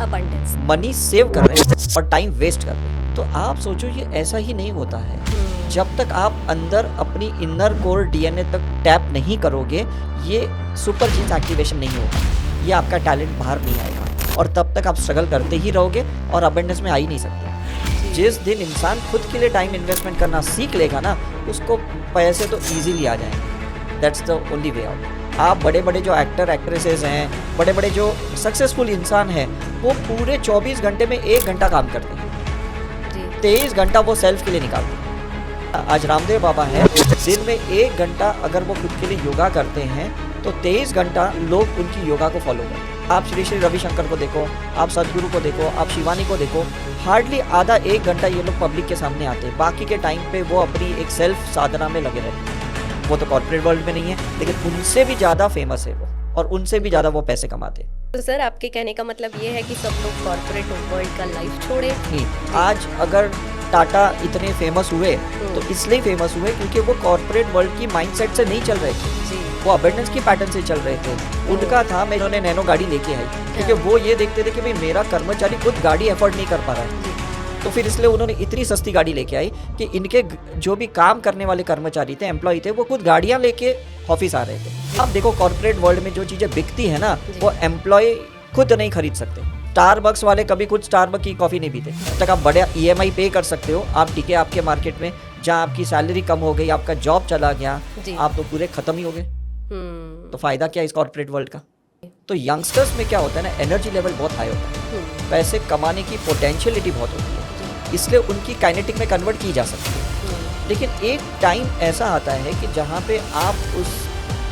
abundance? Money save कर रहे हैं और टाइम वेस्ट कर रहे हैं। तो आप सोचो ये ऐसा ही नहीं होता है। जब तक आप अंदर अपनी इनर कोर डीएनए तक टैप नहीं करोगे, ये सुपर जीन्स एक्टिवेशन नहीं होगा, ये आपका टैलेंट बाहर नहीं आएगा और तब तक आप स्ट्रगल करते ही रहोगे और अबंडेंस में आ ही नहीं सकते। जिस दिन इंसान खुद के लिए टाइम इन्वेस्टमेंट करना सीख लेगा ना, उसको पैसे तो ईजिली आ जाएंगे। That's the only way out. आप बड़े बड़े जो एक्टर एक्ट्रेसेस हैं, बड़े बड़े जो सक्सेसफुल इंसान हैं, वो पूरे 24 घंटे में 1 घंटा काम करते हैं, 23 घंटा वो सेल्फ के लिए निकालते हैं। आज रामदेव बाबा है, दिन में 1 घंटा अगर वो खुद के लिए योगा करते हैं तो 23 घंटा लोग उनकी योगा को फॉलो करते हैं। आप श्री श्री रविशंकर को देखो, आप सदगुरु को देखो, आप शिवानी को देखो, हार्डली आधा 1 घंटा ये लोग पब्लिक के सामने आते हैं। बाकी के टाइम पे वो अपनी एक सेल्फ साधना में लगे रहते हैं। वो तो कॉर्पोरेट वर्ल्ड में नहीं है, लेकिन उनसे भी ज़्यादा फेमस है वो, और उनसे भी ज़्यादा वो पैसे कमाते हैं। तो सर, आपके कहने का मतलब ये है कि सब लोग कॉर्पोरेट वर्ल्ड का लाइफ छोड़े। आज अगर टाटा इतने फेमस हुए तो इसलिए फेमस हुए क्योंकि वो कॉर्पोरेट वर्ल्ड की माइंडसेट से नहीं चल रहे थे, वो अबंडेंस की पैटर्न से चल रहे थे। उनका था, मैं इन्होंने नैनो गाड़ी लेके आई क्योंकि वो ये देखते थे कि भाई मेरा कर्मचारी खुद गाड़ी अफोर्ड नहीं कर पा रहा है, तो फिर इसलिए उन्होंने इतनी सस्ती गाड़ी लेके आई कि इनके जो भी काम करने वाले कर्मचारी थे, एम्प्लॉय थे, वो खुद गाड़ियाँ लेके ऑफिस आ रहे थे। अब देखो कॉर्पोरेट वर्ल्ड में जो चीज़ें बिकती है ना, वो एम्प्लॉय खुद नहीं खरीद सकते। स्टारबक्स वाले कभी खुद स्टारबक्स की कॉफ़ी नहीं पीते। जब तक आप बड़े ईएमआई पे कर सकते हो, आप टिके आपके मार्केट में, जहाँ आपकी सैलरी कम हो गई, आपका जॉब चला गया, आप तो पूरे खत्म ही हो गए। तो फायदा क्या इस कॉर्पोरेट वर्ल्ड का? तो यंगस्टर्स में क्या होता है ना, एनर्जी लेवल बहुत हाई होता है, पैसे कमाने की पोटेंशियलिटी बहुत होती है, इसलिए उनकी काइनेटिक में कन्वर्ट की जा सकती है। लेकिन एक टाइम ऐसा आता है कि जहाँ पे आप उस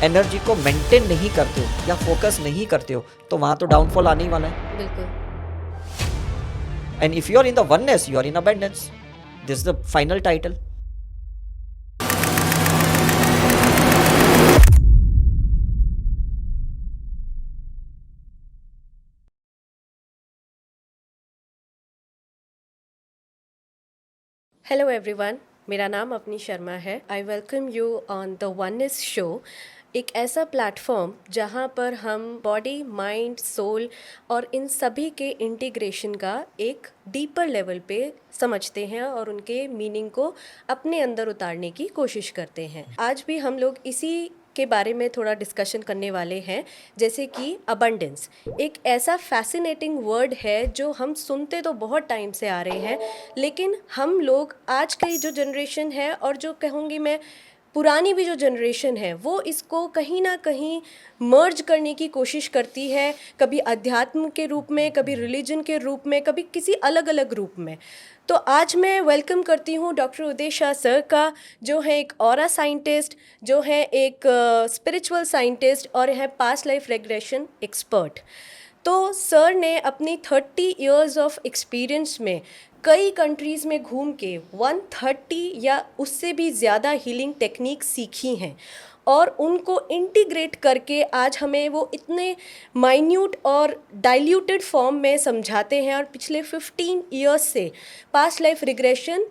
एनर्जी को मेंटेन नहीं करते हो या फोकस नहीं करते हो, तो वहाँ तो डाउनफॉल आने ही वाला है। बिल्कुल। And if you are in the oneness, you are in abundance. This is the final title. Hello everyone, मेरा नाम अपनी शर्मा है। I welcome you on the oneness show, एक ऐसा प्लेटफॉर्म जहाँ पर हम बॉडी, माइंड, सोल और इन सभी के इंटीग्रेशन का एक डीपर लेवल पे समझते हैं और उनके मीनिंग को अपने अंदर उतारने की कोशिश करते हैं। आज भी हम लोग इसी के बारे में थोड़ा डिस्कशन करने वाले हैं, जैसे कि अबंडेंस। एक ऐसा फैसिनेटिंग वर्ड है जो हम सुनते तो बहुत टाइम से आ रहे हैं, लेकिन हम लोग आज की जो जनरेशन है और जो कहूँगी मैं पुरानी भी जो जनरेशन है, वो इसको कहीं ना कहीं मर्ज करने की कोशिश करती है, कभी अध्यात्म के रूप में, कभी रिलीजन के रूप में, कभी किसी अलग अलग रूप में। तो आज मैं वेलकम करती हूँ डॉक्टर उदय शाह सर का, जो है एक ऑरा साइंटिस्ट, जो है एक स्पिरिचुअल साइंटिस्ट और है पास्ट लाइफ रेग्रेशन एक्सपर्ट। तो सर ने अपनी 30 इयर्स ऑफ एक्सपीरियंस में कई कंट्रीज़ में घूम के 130 या उससे भी ज़्यादा हीलिंग टेक्निक सीखी हैं और उनको इंटीग्रेट करके आज हमें वो इतने माइन्यूट और डाइल्यूटेड फॉर्म में समझाते हैं और पिछले 15 इयर्स से पास्ट लाइफ रिग्रेशन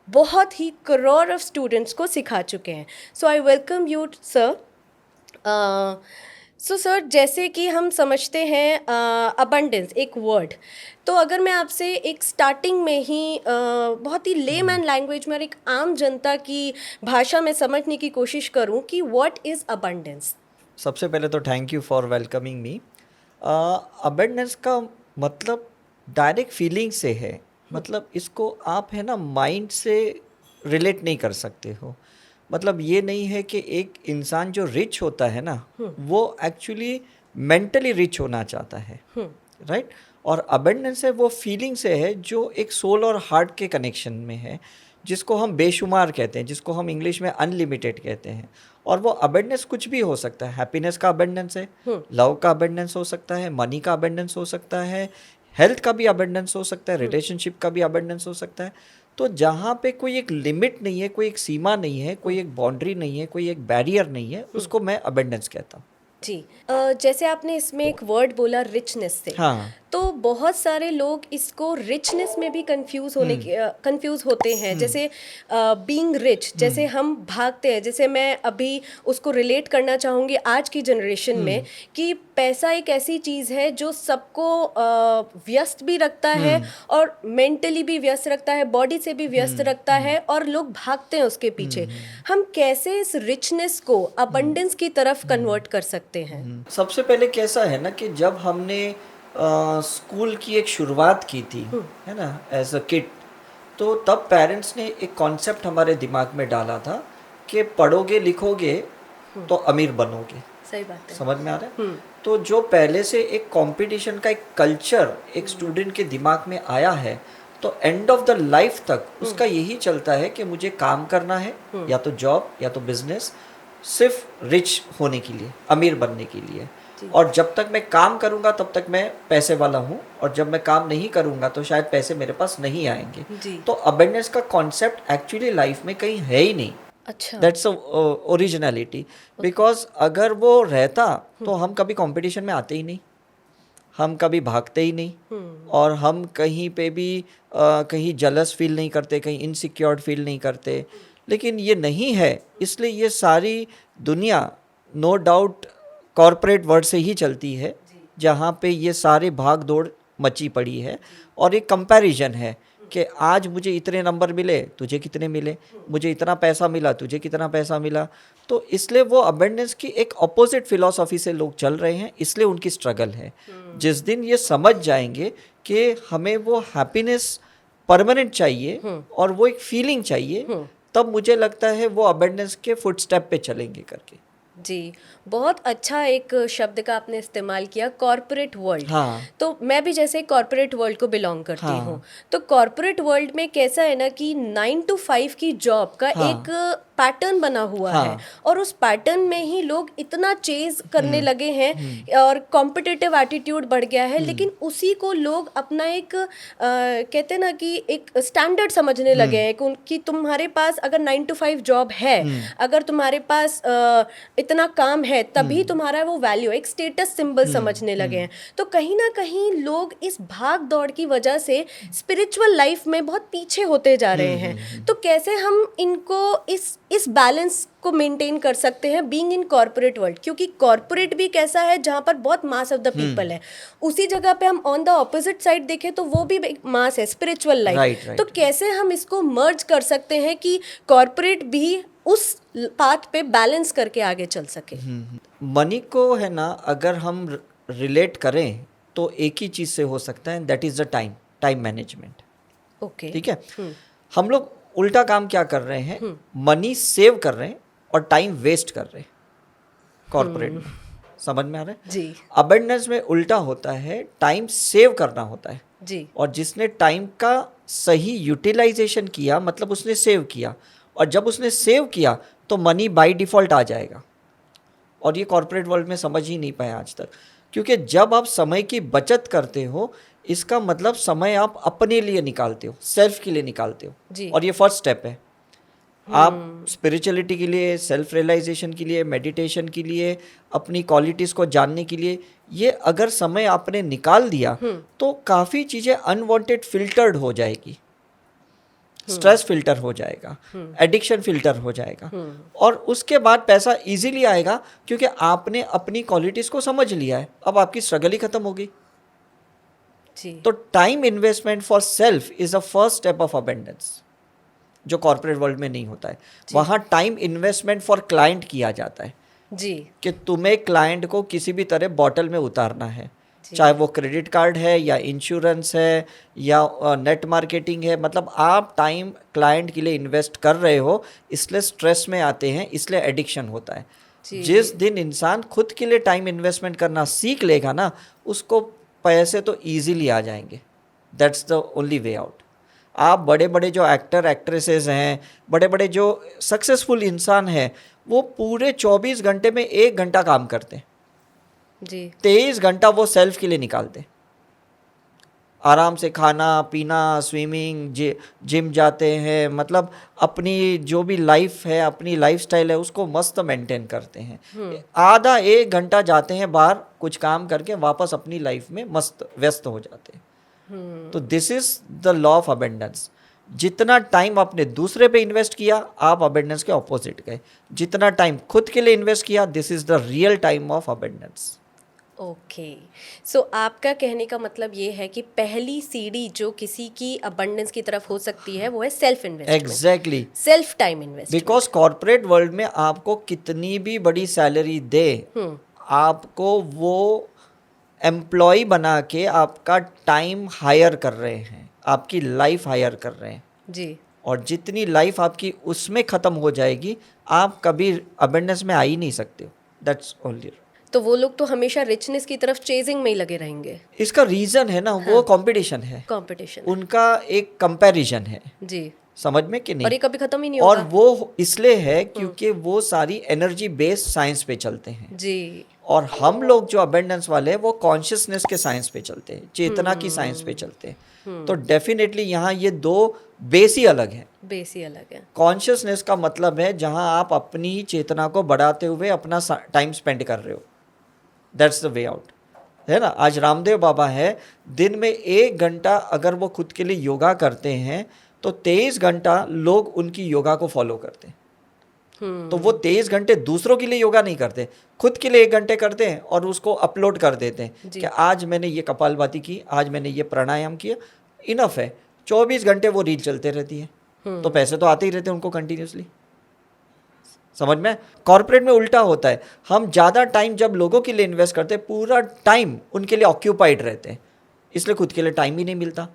बहुत ही करोड़ ऑफ स्टूडेंट्स को सिखा चुके हैं। So I welcome you sir. So sir, जैसे कि हम समझते हैं अबंडेंस एक वर्ड, तो अगर मैं आपसे एक स्टार्टिंग में ही बहुत ही लेमैन लैंग्वेज में और एक आम जनता की भाषा में समझने की कोशिश करूं कि व्हाट इज़ अबंडेंस। सबसे पहले तो thank you for welcoming me. Abundance का मतलब डायरेक्ट फीलिंग से है, मतलब इसको आप है ना माइंड से रिलेट नहीं कर सकते हो। मतलब ये नहीं है कि एक इंसान जो रिच होता है ना, वो एक्चुअली मेंटली रिच होना चाहता है, राइट? और अबंडेंस है वो फीलिंग से है जो एक सोल और हार्ट के कनेक्शन में है, जिसको हम बेशुमार कहते हैं, जिसको हम इंग्लिश में अनलिमिटेड कहते हैं। और वो अबंडेंस कुछ भी हो सकता है। हैप्पीनेस का अबंडेंस है, लव का अबंडेंस हो सकता है, मनी का अबंडेंस हो सकता है, हेल्थ का भी अबंडेंस हो सकता है, रिलेशनशिप का भी अबंडेंस हो सकता है। तो जहाँ पे कोई एक लिमिट नहीं है, कोई एक सीमा नहीं है, कोई एक बाउंड्री नहीं है, कोई एक बैरियर नहीं है, उसको मैं अबंडेंस कहता हूँ। जी, जैसे आपने इसमें एक वर्ड बोला रिचनेस से, हाँ, तो बहुत सारे लोग इसको रिचनेस में भी कंफ्यूज होते हैं, जैसे बीइंग रिच, जैसे हम भागते हैं, जैसे मैं अभी उसको रिलेट करना चाहूँगी आज की जनरेशन में कि पैसा एक ऐसी चीज़ है जो सबको व्यस्त भी रखता है और मेंटली भी व्यस्त रखता है, बॉडी से भी व्यस्त रखता है, और लोग भागते हैं उसके पीछे। हम कैसे इस रिचनेस को अबंडेंस की तरफ कन्वर्ट कर सकते हैं? सबसे पहले कैसा है ना कि जब हमने स्कूल की एक शुरुआत की थी, है ना, एज अ किड, तो तब पेरेंट्स ने एक कॉन्सेप्ट हमारे दिमाग में डाला था कि पढ़ोगे लिखोगे तो अमीर बनोगे। सही बात है। समझ में आ रहा है? तो जो पहले से एक कंपटीशन का एक कल्चर एक स्टूडेंट के दिमाग में आया है, तो एंड ऑफ द लाइफ तक उसका यही चलता है कि मुझे काम करना है, या तो जॉब या तो बिजनेस, सिर्फ रिच होने के लिए, अमीर बनने के लिए। और जब तक मैं काम करूंगा तब तक मैं पैसे वाला हूँ, और जब मैं काम नहीं करूंगा तो शायद पैसे मेरे पास नहीं आएंगे। तो अबंडेंस का कॉन्सेप्ट एक्चुअली लाइफ में कहीं है ही नहीं। अच्छा, दैट्स ओरिजिनलिटी। बिकॉज अगर वो रहता तो हम कभी कंपटीशन में आते ही नहीं, हम कभी भागते ही नहीं, और हम कहीं पे भी कहीं जलस फील नहीं करते, कहीं इनसिक्योर फील नहीं करते। लेकिन ये नहीं है, इसलिए ये सारी दुनिया नो डाउट कॉरपोरेट वर्ल्ड से ही चलती है, जहाँ पे ये सारे भाग दौड़ मची पड़ी है, और एक कंपैरिजन है कि आज मुझे इतने नंबर मिले, तुझे कितने मिले, मुझे इतना पैसा मिला, तुझे कितना पैसा मिला। तो इसलिए वो अबंडेंस की एक अपोजिट फिलॉसफी से लोग चल रहे हैं, इसलिए उनकी स्ट्रगल है। जिस दिन ये समझ जाएंगे कि हमें वो हैप्पीनेस परमानेंट चाहिए और वो एक फीलिंग चाहिए, तब मुझे लगता है वो अबंडेंस के फुटस्टेप पे चलेंगे करके। जी, बहुत अच्छा एक शब्द का आपने इस्तेमाल किया, कॉर्पोरेट वर्ल्ड। हाँ। तो मैं भी जैसे कॉर्पोरेट वर्ल्ड को बिलोंग करती हाँ। हूँ। तो कॉर्पोरेट वर्ल्ड में कैसा है ना कि 9 to 5 की जॉब का एक पैटर्न बना हुआ है, और उस पैटर्न में ही लोग इतना चेज करने लगे हैं, और कॉम्पिटिटिव एटीट्यूड बढ़ गया है। लेकिन उसी को लोग अपना एक कहते हैं ना कि एक स्टैंडर्ड समझने लगे हैं कि तुम्हारे पास अगर 9 to 5 जॉब है, अगर तुम्हारे पास इतना काम है, तभी तुम्हारा वो वैल्यू, एक स्टेटस सिंबल समझने लगे हैं। तो कहीं ना कहीं लोग इस भाग दौड़ की वजह से स्पिरिचुअल लाइफ में बहुत पीछे होते जा रहे हैं। तो कैसे हम इनको इस बैलेंस को मेंटेन कर सकते हैं बीइंग इन कॉर्पोरेट वर्ल्ड? क्योंकि कॉर्पोरेट भी कैसा है जहां पर बहुत मास ऑफ द पीपल है, उसी जगह पे हम ऑन द ऑपोजिट साइड देखें तो वो भी मास है, स्पिरिचुअल लाइफ। तो कैसे हम इसको मर्ज कर सकते हैं कि कॉर्पोरेट भी उस पाथ पे बैलेंस करके आगे चल सके? मनी को है ना, अगर हम रिलेट करें तो एक ही चीज़ से हो सकता है, that is the time management. Okay, ठीक है। हम लोग उल्टा काम क्या कर रहे हैं, मनी सेव कर रहे हैं और टाइम वेस्ट कर रहे हैं कॉर्पोरेट में। समझ में आ रहा है? जी। अबंडेंस में उल्टा होता है, टाइम सेव करना होता है जी। और जिसने टाइम का सही यूटिलाइजेशन किया, मतलब उसने सेव किया, और जब उसने सेव किया तो मनी बाय डिफ़ॉल्ट आ जाएगा। और ये कॉर्पोरेट वर्ल्ड में समझ ही नहीं पाए आज तक, क्योंकि जब आप समय की बचत करते हो, इसका मतलब समय आप अपने लिए निकालते हो, सेल्फ के लिए निकालते हो जी। और ये फर्स्ट स्टेप है। आप स्पिरिचुअलिटी के लिए, सेल्फ रियलाइजेशन के लिए, मेडिटेशन के लिए, अपनी क्वालिटीज़ को जानने के लिए, ये अगर समय आपने निकाल दिया तो काफ़ी चीज़ें अनवांटेड फिल्टर्ड हो जाएगी, स्ट्रेस फिल्टर हो जाएगा, एडिक्शन फिल्टर हो जाएगा, और उसके बाद पैसा इजीली आएगा क्योंकि आपने अपनी क्वालिटीज़ को समझ लिया है। अब आपकी स्ट्रगल ही खत्म हो गई। तो time investment for self is a first step of abundance, जो कॉर्पोरेट वर्ल्ड में नहीं होता है। वहाँ टाइम इन्वेस्टमेंट फॉर क्लाइंट किया जाता है जी, कि तुम्हें क्लाइंट को किसी भी तरह बॉटल में उतारना है, चाहे वो क्रेडिट कार्ड है या इंश्योरेंस है या नेट मार्केटिंग है। मतलब आप टाइम क्लाइंट के लिए इन्वेस्ट कर रहे हो, इसलिए स्ट्रेस में आते हैं, इसलिए एडिक्शन होता है। जिस दिन इंसान खुद के लिए टाइम इन्वेस्टमेंट करना सीख लेगा ना, उसको पैसे तो ईजिली आ जाएंगे। That's the only way out. आप बड़े बड़े जो एक्टर एक्ट्रेसेस हैं, बड़े बड़े जो सक्सेसफुल इंसान हैं, वो पूरे 24 घंटे में 1 घंटा काम करते हैं जी, 23 घंटा वो सेल्फ के लिए निकालते। आराम से खाना पीना, स्विमिंग, जिम जाते हैं, मतलब अपनी जो भी लाइफ है, अपनी लाइफस्टाइल है उसको मस्त मेंटेन करते हैं। आधा 1 घंटा जाते हैं बाहर कुछ काम करके, वापस अपनी लाइफ में मस्त व्यस्त हो जाते हैं। तो this is the law of abundance. जितना टाइम आपने दूसरे पे इन्वेस्ट किया, आप अबेंडेंस के ऑपोजिट गए। जितना टाइम खुद के लिए इन्वेस्ट किया, this is the real time of abundance. Okay, so आपका कहने का मतलब ये है कि पहली सीढ़ी जो किसी की अबंडेंस की तरफ हो सकती है वो है self investment. Exactly, self time investment. Because corporate world में आपको कितनी भी बड़ी सैलरी दे, आपको वो एम्प्लॉय बना के आपका टाइम हायर कर रहे हैं, आपकी लाइफ हायर कर रहे हैं जी। और जितनी लाइफ आपकी उसमें ख़त्म हो जाएगी, आप कभी अबेंडेंस में आ ही नहीं सकते हो। That's only. तो वो लोग तो हमेशा रिचनेस की तरफ चेजिंग में ही लगे रहेंगे। इसका रीज़न है ना, वो कंपटीशन है, कंपटीशन, उनका एक कंपैरिजन है, जी। समझ में कि नहीं? और ये कभी खत्म ही नहीं और होगा। वो इसलिए है क्योंकि वो सारी एनर्जी बेस्ड साइंस पे चलते हैं जी। और हम लोग जो अबेंडेंस वाले हैं वो कॉन्शियसनेस के साइंस पे चलते हैं, चेतना की साइंस पे चलते हैं। तो डेफिनेटली यहाँ ये दो बेस ही अलग है। बेस ही अलग है। कॉन्शियसनेस का मतलब है जहाँ आप अपनी चेतना को बढ़ाते हुए अपना टाइम स्पेंड कर रहे हो, दैट्स द वे आउट, है ना। आज रामदेव बाबा है, दिन में 1 घंटा अगर वो खुद के लिए योगा करते हैं तो 23 घंटा लोग उनकी योगा को फॉलो करते हैं। तो वो 23 घंटे दूसरों के लिए योगा नहीं करते, खुद के लिए 1 घंटे करते हैं और उसको अपलोड कर देते हैं कि आज मैंने ये कपालभाति की, आज मैंने ये प्राणायाम किया, इनफ है। 24 घंटे वो रील चलते रहती है, तो पैसे तो आते ही रहते हैं उनको कंटिन्यूसली, समझ में। कॉर्पोरेट में उल्टा होता है, हम ज़्यादा टाइम जब लोगों के लिए इन्वेस्ट करते हैं, पूरा टाइम उनके लिए ऑक्यूपाइड रहते हैं, इसलिए खुद के लिए टाइम ही नहीं मिलता।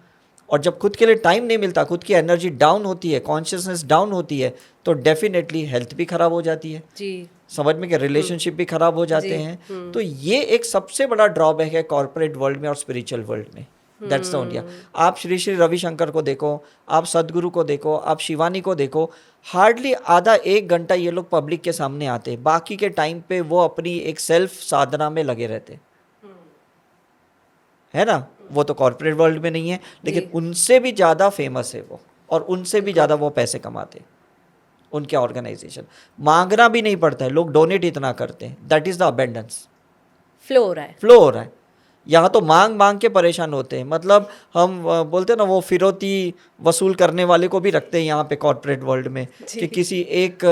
और जब खुद के लिए टाइम नहीं मिलता, खुद की एनर्जी डाउन होती है, कॉन्शियसनेस डाउन होती है, तो डेफिनेटली हेल्थ भी खराब हो जाती है जी, समझ में, कि रिलेशनशिप भी खराब हो जाते हैं। तो ये एक सबसे बड़ा ड्रॉबैक है कॉर्पोरेट वर्ल्ड में और स्पिरिचुअल वर्ल्ड में। That's the only. आप श्री श्री रविशंकर को देखो, आप सदगुरु को देखो, आप शिवानी को देखो, हार्डली आधा 1 घंटा ये लोग पब्लिक के सामने आते, बाकी के टाइम पे वो अपनी एक सेल्फ साधना में लगे रहते, है ना। वो तो कॉर्पोरेट वर्ल्ड में नहीं है, लेकिन उनसे भी ज़्यादा फेमस है वो, और उनसे भी ज़्यादा वो पैसे कमाते हैं। उनके ऑर्गेनाइजेशन मांगना भी नहीं पड़ता है, लोग डोनेट इतना करते हैं। That is the abundance. Flow हो रहा है, फ्लो हो रहा है। यहाँ तो मांग मांग के परेशान होते हैं, मतलब हम बोलते हैं ना, वो फिरौती वसूल करने वाले को भी रखते हैं यहाँ पे कॉर्पोरेट वर्ल्ड में, कि किसी एक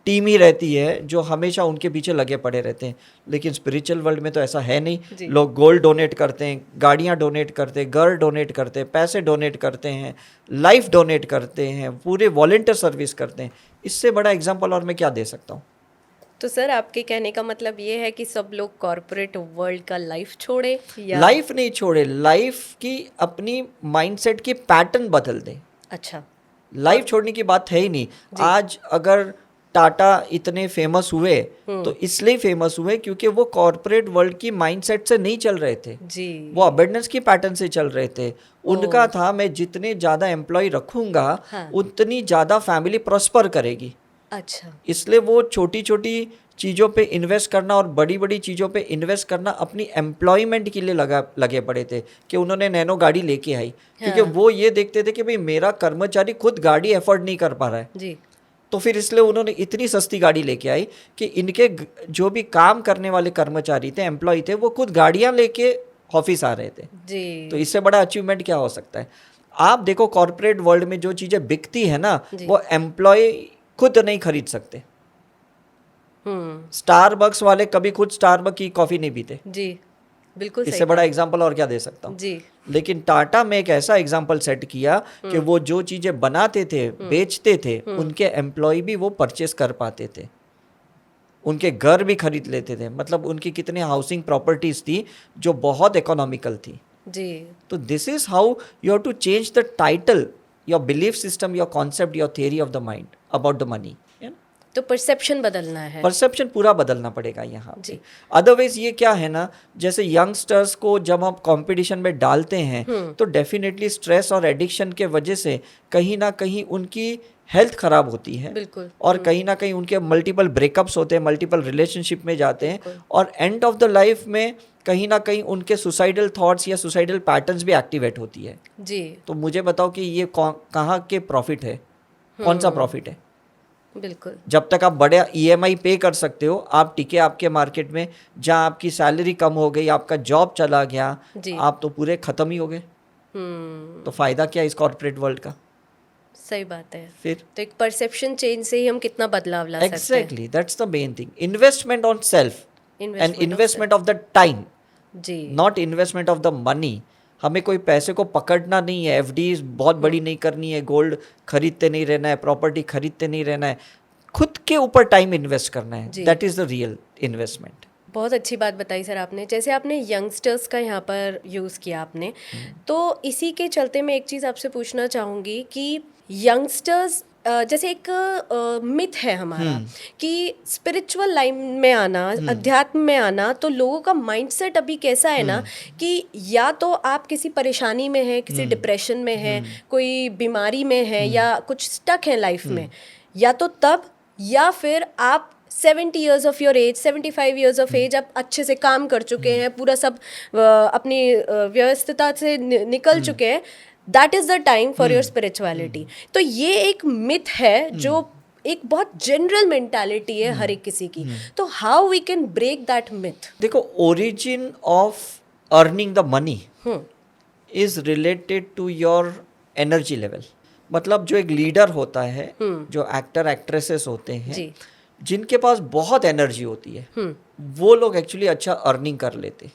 टीम ही रहती है जो हमेशा उनके पीछे लगे पड़े रहते हैं। लेकिन स्पिरिचुअल वर्ल्ड में तो ऐसा है नहीं। लोग गोल्ड डोनेट करते हैं, गाड़ियाँ डोनेट करते हैं, घर डोनेट करते हैं, पैसे डोनेट करते हैं, लाइफ डोनेट करते हैं, पूरे वॉलंटियर सर्विस करते हैं। इससे बड़ा एग्जाम्पल और मैं क्या दे सकता हूँ। तो सर आपके कहने का मतलब ये है कि सब लोग कॉर्पोरेट वर्ल्ड का लाइफ छोड़े, या लाइफ नहीं छोड़े, लाइफ की अपनी माइंडसेट की पैटर्न बदल दें। अच्छा, लाइफ छोड़ने की बात है ही नहीं। आज अगर टाटा इतने फेमस हुए तो इसलिए फेमस हुए क्योंकि वो कॉर्पोरेट वर्ल्ड की माइंडसेट से नहीं चल रहे थे जी, वो अबेंडेंस की पैटर्न से चल रहे थे। उनका था मैं जितने ज़्यादा एम्प्लॉय रखूंगा उतनी ज़्यादा फैमिली प्रॉस्पर करेगी। अच्छा, इसलिए वो छोटी छोटी चीज़ों पे इन्वेस्ट करना और बड़ी बड़ी चीज़ों पे इन्वेस्ट करना अपनी एम्प्लॉयमेंट के लिए लगे पड़े थे, कि उन्होंने नैनो गाड़ी लेके आई, क्योंकि वो ये देखते थे कि भाई मेरा कर्मचारी खुद गाड़ी अफोर्ड नहीं कर पा रहा है जी, तो फिर इसलिए उन्होंने इतनी सस्ती गाड़ी लेके आई कि इनके जो भी काम करने वाले कर्मचारी थे, एम्प्लॉय थे, वो खुद गाड़ियाँ लेके ऑफिस आ रहे थे जी। तो इससे बड़ा अचीवमेंट क्या हो सकता है। आप देखो कॉर्पोरेट वर्ल्ड में जो चीज़ें बिकती है ना, वो एम्प्लॉय खुद नहीं खरीद सकते। स्टारबक्स वाले कभी खुद स्टारबक्स की कॉफ़ी नहीं पीते जी, बिल्कुल। इससे बड़ा एग्जाम्पल और क्या दे सकता हूँ जी। लेकिन टाटा में एक ऐसा एग्जाम्पल सेट किया कि वो जो चीज़ें बनाते थे, बेचते थे, उनके एम्प्लॉय भी वो परचेस कर पाते थे, उनके घर भी खरीद लेते थे। मतलब उनकी कितने हाउसिंग प्रॉपर्टीज थी जो बहुत इकोनॉमिकल थी जी। तो this is how you have to change the title, your belief system, your concept, your theory of the mind about the money. तो परसेप्शन बदलना है, परसेप्शन पूरा बदलना पड़ेगा यहाँ जी। अदरवाइज ये क्या है ना, जैसे यंगस्टर्स को जब हम कंपटीशन में डालते हैं तो डेफिनेटली स्ट्रेस और एडिक्शन के वजह से कहीं ना कहीं उनकी हेल्थ खराब होती है बिल्कुल, और कहीं ना कहीं उनके मल्टीपल ब्रेकअप्स होते हैं, मल्टीपल रिलेशनशिप में जाते हैं, और एंड ऑफ द लाइफ में कहीं ना कहीं उनके सुसाइडल थॉट्स या सुसाइडल पैटर्न्स भी एक्टिवेट होती है। जी तो मुझे बताओ कि ये कहाँ के प्रॉफिट है, कौन सा प्रॉफिट है? बिल्कुल। जब तक आप बड़े ईएमआई पे कर सकते हो, आप टिके आपके मार्केट में, जहाँ आपकी सैलरी कम हो गई, आपका जॉब चला गया, जी आप तो पूरे खत्म ही हो गए। तो फायदा क्या इस कॉर्पोरेट वर्ल्ड का? सही बात है। फिर तो एक परसेप्शन चेंज से ही हम कितना बदलाव ला सकते हैं। Exactly, that's the main thing. Investment on self and investment of the time, जी not investment of the money. हमें कोई पैसे को पकड़ना नहीं है, एफडी बहुत बड़ी नहीं करनी है, गोल्ड खरीदते नहीं रहना है, प्रॉपर्टी खरीदते नहीं रहना है, खुद के ऊपर टाइम इन्वेस्ट करना है। जी। That is the real investment. बहुत अच्छी बात बताई सर आपने। जैसे आपने यंगस्टर्स का यहाँ पर यूज़ किया आपने, तो इसी के चलते मैं एक चीज़ आपसे पूछना चाहूँगी कि यंगस्टर्स जैसे एक मिथ है हमारा कि स्पिरिचुअल लाइन में आना, अध्यात्म में आना, तो लोगों का माइंडसेट अभी कैसा है ना कि या तो आप किसी परेशानी में हैं, किसी डिप्रेशन में हैं, कोई बीमारी में है या कुछ स्टक है लाइफ में, या तो तब, या फिर आप 70 years of your age, 75 years of age, आप अच्छे से काम कर चुके हैं, पूरा सब अपनी व्यस्तता से निकल चुके हैं, that is the time for your spirituality. तो ये एक मिथ है जो एक बहुत जनरल मेंटालिटी है हर एक किसी की। तो how we can break that myth? देखो, origin of earning the money is related to your energy level. मतलब जो एक लीडर होता है, जो एक्टर एक्ट्रेसेस होते हैं, जी जिनके पास बहुत एनर्जी होती है, वो लोग एक्चुअली अच्छा अर्निंग कर लेते।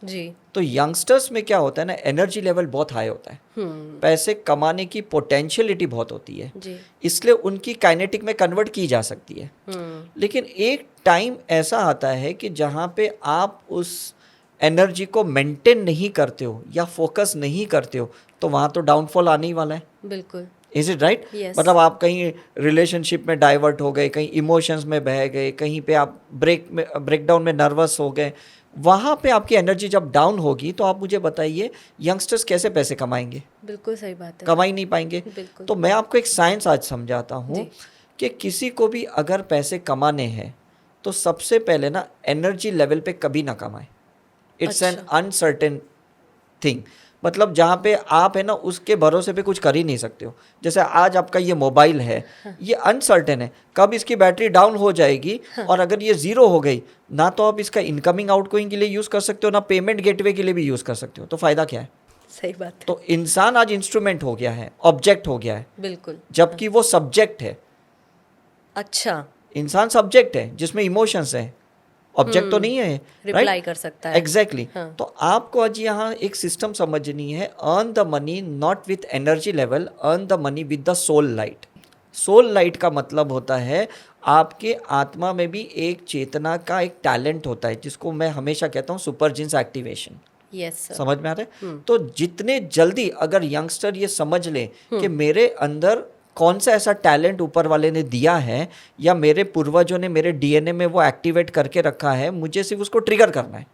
जी तो यंगस्टर्स में क्या होता है ना, एनर्जी लेवल बहुत हाई होता है, पैसे कमाने की पोटेंशियलिटी बहुत होती है, जी इसलिए उनकी काइनेटिक में कन्वर्ट की जा सकती है। लेकिन एक टाइम ऐसा आता है कि जहाँ पे आप उस एनर्जी को मेंटेन नहीं करते हो या फोकस नहीं करते हो, तो वहाँ तो डाउनफॉल आने ही वाला है। बिल्कुल। Is it right? Yes. मतलब आप कहीं रिलेशनशिप में डाइवर्ट हो गए, कहीं इमोशंस में बह गए, कहीं पे आप ब्रेकडाउन में नर्वस हो गए, वहाँ पे आपकी एनर्जी जब डाउन होगी, तो आप मुझे बताइए यंगस्टर्स कैसे पैसे कमाएंगे? बिल्कुल सही बात है। कमा ही नहीं पाएंगे। बिल्कुल। तो मैं आपको एक साइंस आज समझाता हूँ जी। कि किसी को भी अगर पैसे कमाने हैं तो सबसे पहले ना एनर्जी लेवल पे कभी ना कमाए। It's an uncertain thing. मतलब जहाँ पे आप है ना उसके भरोसे पे कुछ कर ही नहीं सकते हो। जैसे आज आपका ये मोबाइल है, ये अनसर्टेन है, कब इसकी बैटरी डाउन हो जाएगी, और अगर ये ज़ीरो हो गई ना, तो आप इसका इनकमिंग आउटगोइंग के लिए यूज़ कर सकते हो, ना पेमेंट गेटवे के लिए भी यूज़ कर सकते हो। तो फ़ायदा क्या है? सही बात है। तो इंसान आज इंस्ट्रूमेंट हो गया है, ऑब्जेक्ट हो गया है, बिल्कुल। जबकि वो सब्जेक्ट है। अच्छा, इंसान सब्जेक्ट है जिसमें इमोशंस हैं, ऑब्जेक्ट तो नहीं है। रिप्लाई कर सकता है। एग्जैक्टली। तो आपको आज यहाँ एक सिस्टम समझनी है, earn the money not with energy level, earn the money with the soul light. Soul light का मतलब होता है आपके आत्मा में भी एक चेतना का एक टैलेंट होता है, जिसको मैं हमेशा कहता हूँ super genes activation. Yes sir. समझ में आ रहा है? तो जितने जल्दी अगर यंगस्टर ये समझ ले कि मेरे अंदर कौन सा ऐसा टैलेंट ऊपर वाले ने दिया है, या मेरे पूर्वजों ने मेरे डीएनए में वो एक्टिवेट करके रखा है, मुझे सिर्फ उसको ट्रिगर करना है।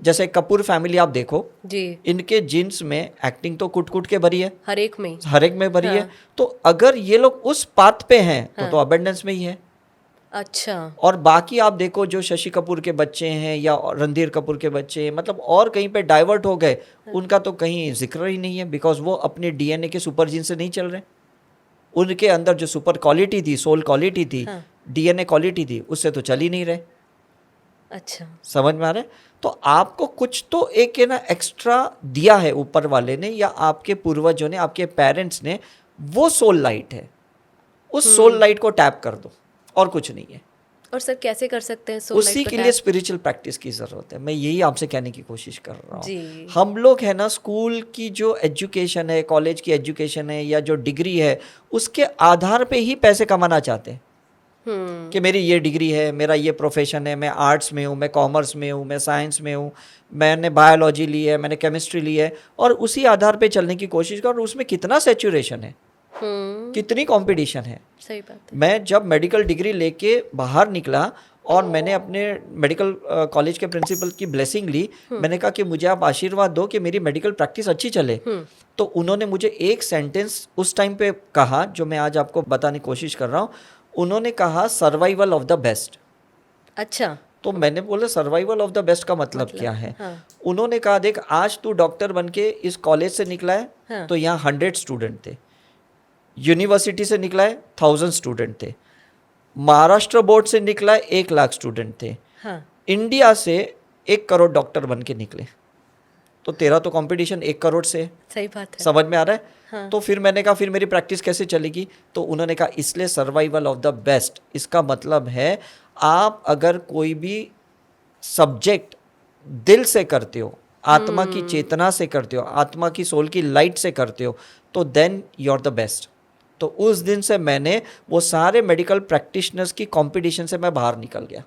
जैसे कपूर फैमिली आप देखो जी, इनके जीन्स में एक्टिंग तो कुट कुट के भरी है, हर एक में। हर एक में भरी है। तो अगर ये लोग उस पाथ पे हैं तो अबेंडेंस में ही है। अच्छा। और बाकी आप देखो जो शशि कपूर के बच्चे हैं या रणधीर कपूर के बच्चे हैं, मतलब और कहीं पे डाइवर्ट हो गए, उनका तो कहीं जिक्र ही नहीं है, बिकॉज वो अपने डीएनए के सुपर जीन से नहीं चल रहे। उनके अंदर जो सुपर क्वालिटी थी, सोल क्वालिटी थी, डीएनए क्वालिटी थी, उससे तो चल ही नहीं रहे। अच्छा, समझ में आ रहा है? तो आपको कुछ तो एक है ना एक्स्ट्रा दिया है ऊपर वाले ने, या आपके पूर्वजों ने, आपके पेरेंट्स ने, वो सोल लाइट है। उस सोल लाइट को टैप कर दो, और कुछ नहीं है। और सर कैसे कर सकते हैं सोल उसी लाइट के को लिए टैप? स्पिरिचुअल प्रैक्टिस की जरूरत है। मैं यही आपसे कहने की कोशिश कर रहा जी। हूँ। हम लोग है ना स्कूल की जो एजुकेशन है, कॉलेज की एजुकेशन है, या जो डिग्री है, उसके आधार पे ही पैसे कमाना चाहते हैं कि मेरी ये डिग्री है, मेरा ये प्रोफेशन है, मैं आर्ट्स में हूँ, मैं कॉमर्स में हूँ, मैं साइंस में हूँ, मैंने बायोलॉजी ली है, मैंने केमिस्ट्री ली है, और उसी आधार पे चलने की कोशिश कर। और उसमें कितना सैचुरेशन है, कितनी कंपटीशन है। सही बात है। मैं जब मेडिकल डिग्री लेके बाहर निकला और मैंने अपने मेडिकल कॉलेज के प्रिंसिपल की ब्लेसिंग ली, मैंने कहा कि मुझे आप आशीर्वाद दो कि मेरी मेडिकल प्रैक्टिस अच्छी चले। तो उन्होंने मुझे एक सेंटेंस उस टाइम पे कहा, जो मैं आज आपको बताने की कोशिश कर रहा हूँ। उन्होंने कहा सर्वाइवल ऑफ द बेस्ट। अच्छा। तो मैंने बोला सर्वाइवल ऑफ द बेस्ट का मतलब क्या है? हाँ, उन्होंने कहा देख आज तू डॉक्टर बन के इस कॉलेज से निकला है हाँ, तो यहाँ 100 स्टूडेंट थे, यूनिवर्सिटी से निकला है 1000 स्टूडेंट थे, महाराष्ट्र बोर्ड से निकला है 1 लाख स्टूडेंट थे, हाँ, इंडिया से 1 करोड़ डॉक्टर बन के निकले, तो तेरा तो कंपटीशन 1 करोड़ से है। सही बात है। समझ में आ रहा है? हाँ, तो फिर मैंने कहा फिर मेरी प्रैक्टिस कैसे चलेगी? तो उन्होंने कहा इसलिए सर्वाइवल ऑफ द बेस्ट, इसका मतलब है आप अगर कोई भी सब्जेक्ट दिल से करते हो, आत्मा की चेतना से करते हो, आत्मा की सोल की लाइट से करते हो, तो then you are the best. तो उस दिन से मैंने वो सारे मेडिकल प्रैक्टिशनर्स की कंपटीशन से मैं बाहर निकल गया।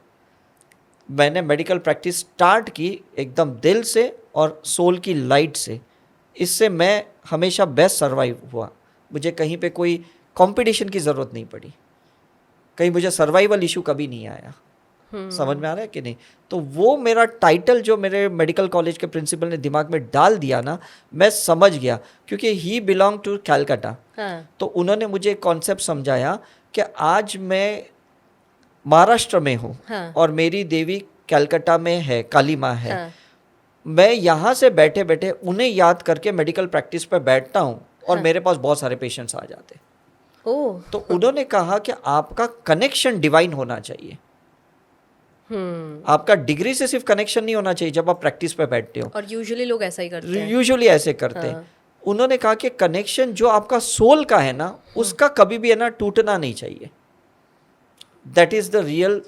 मैंने मेडिकल प्रैक्टिस स्टार्ट की एकदम दिल से और सोल की लाइट से। इससे मैं हमेशा बेस्ट सर्वाइव हुआ। मुझे कहीं पे कोई कंपटीशन की ज़रूरत नहीं पड़ी, कहीं मुझे सर्वाइवल इशू कभी नहीं आया। समझ में आ रहा है कि नहीं? तो वो मेरा टाइटल जो मेरे मेडिकल कॉलेज के प्रिंसिपल ने दिमाग में डाल दिया ना, मैं समझ गया, क्योंकि ही बिलोंग टू कैलकाटा। हाँ, तो उन्होंने मुझे एक कॉन्सेप्ट समझाया कि आज मैं महाराष्ट्र में हूँ हाँ, और मेरी देवी कैलकाटा में है, काली माँ है। हाँ, मैं यहाँ से बैठे बैठे उन्हें याद करके मेडिकल प्रैक्टिस पे बैठता हूँ और हाँ। मेरे पास बहुत सारे पेशेंट्स आ जाते। ओह, तो उन्होंने कहा कि आपका कनेक्शन डिवाइन होना चाहिए, आपका डिग्री से सिर्फ कनेक्शन नहीं होना चाहिए जब आप प्रैक्टिस पे बैठते हो। और यूजुअली लोग ऐसा ही करते हैं। यूजुअली ऐसे करते हैं। हाँ। उन्होंने कहा कि कनेक्शन जो आपका सोल का है ना, उसका कभी भी है ना टूटना नहीं चाहिए। That is the real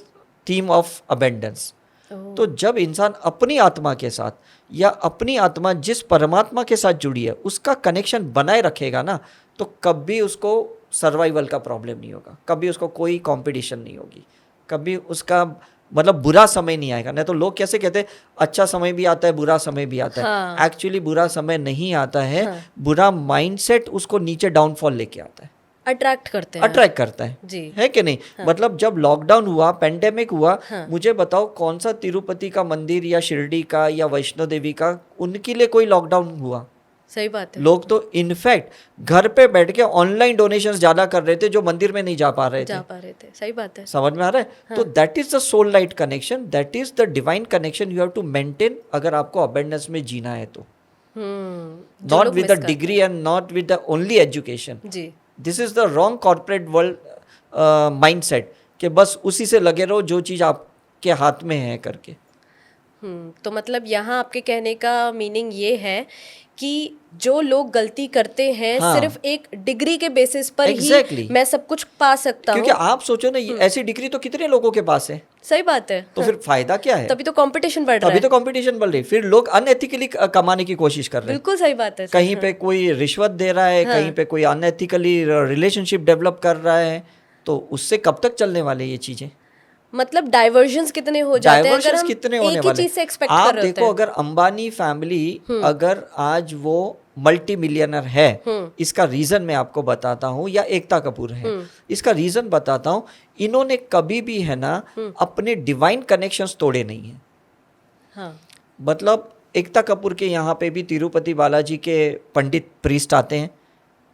theme of abundance. Oh, तो जब इंसान अपनी आत्मा के साथ या अपनी आत्मा जिस परमात्मा के साथ जुड़ी है उसका कनेक्शन बनाए रखेगा ना, तो कभी उसको सर्वाइवल का प्रॉब्लम नहीं होगा, कभी उसको कोई कंपटीशन नहीं होगी, कभी उसका मतलब बुरा समय नहीं आएगा। नहीं तो लोग कैसे कहते हैं अच्छा समय भी आता है बुरा समय भी आता है। हाँ। एक्चुअली बुरा समय नहीं आता है, हाँ। बुरा माइंडसेट उसको नीचे डाउनफॉल लेके आता है, अट्रैक्ट करते हैं। अट्रैक्ट करता है। जी। है कि नहीं? मतलब जब लॉकडाउन हुआ, पेंडेमिक हुआ, हाँ। मुझे बताओ कौन सा तिरुपति का मंदिर या शिरडी का या वैष्णो देवी का उनके लिए कोई लॉकडाउन हुआ? सही बात है। लोग तो इनफैक्ट घर पे बैठ के ऑनलाइन डोनेशंस ज्यादा कर रहे थे जो मंदिर में नहीं जा पा रहे थे। जा पा रहे थे। सही बात है। समझ में आ रहा है? तो that is the soul light connection, that is the divine connection you have to maintain अगर आपको अबेंडेंस में जीना है तो। जो नॉट लोग विद miss द करते degree and not with the only education. हैं। जी। This is the wrong corporate world mindset कि बस उसी से लगे रहो जो चीज़ आपके हाथ में है करके। तो मतलब यहाँ आपके कहने का मीनिंग ये है कि जो लोग गलती करते हैं हाँ। सिर्फ एक डिग्री के बेसिस पर Exactly. ही मैं सब कुछ पा सकता क्योंकि हूँ। आप सोचो ना ये ऐसी डिग्री तो कितने लोगों के पास है, सही बात है। तो फिर फायदा क्या है? तभी तो कंपटीशन बढ़ रहा तभी है। तो कंपटीशन बढ़ रही, फिर लोग अनएथिकली कमाने की कोशिश कर रहे हैं। बिल्कुल सही बात है। कहीं पे कोई रिश्वत दे रहा है, कहीं पे कोई अनएथिकली रिलेशनशिप डेवलप कर रहा है, तो उससे कब तक चलने वाले ये चीजें? मतलब डाइवर्जन्स कितने हो जाते हैं अगर डाइवर्जन्स हम कितने एक होने ही वाले? चीज से एक्सपेक्ट आप कर रहे देखो होते अगर अंबानी फैमिली अगर आज वो मल्टी मिलियनर है, इसका रीजन मैं आपको बताता हूँ, या एकता कपूर है, इसका रीजन बताता हूँ। इन्होंने कभी भी है ना अपने डिवाइन कनेक्शंस तोड़े नहीं है। हाँ। मतलब एकता कपूर के यहाँ पे भी तिरुपति बालाजी के पंडित प्रीस्ट आते हैं,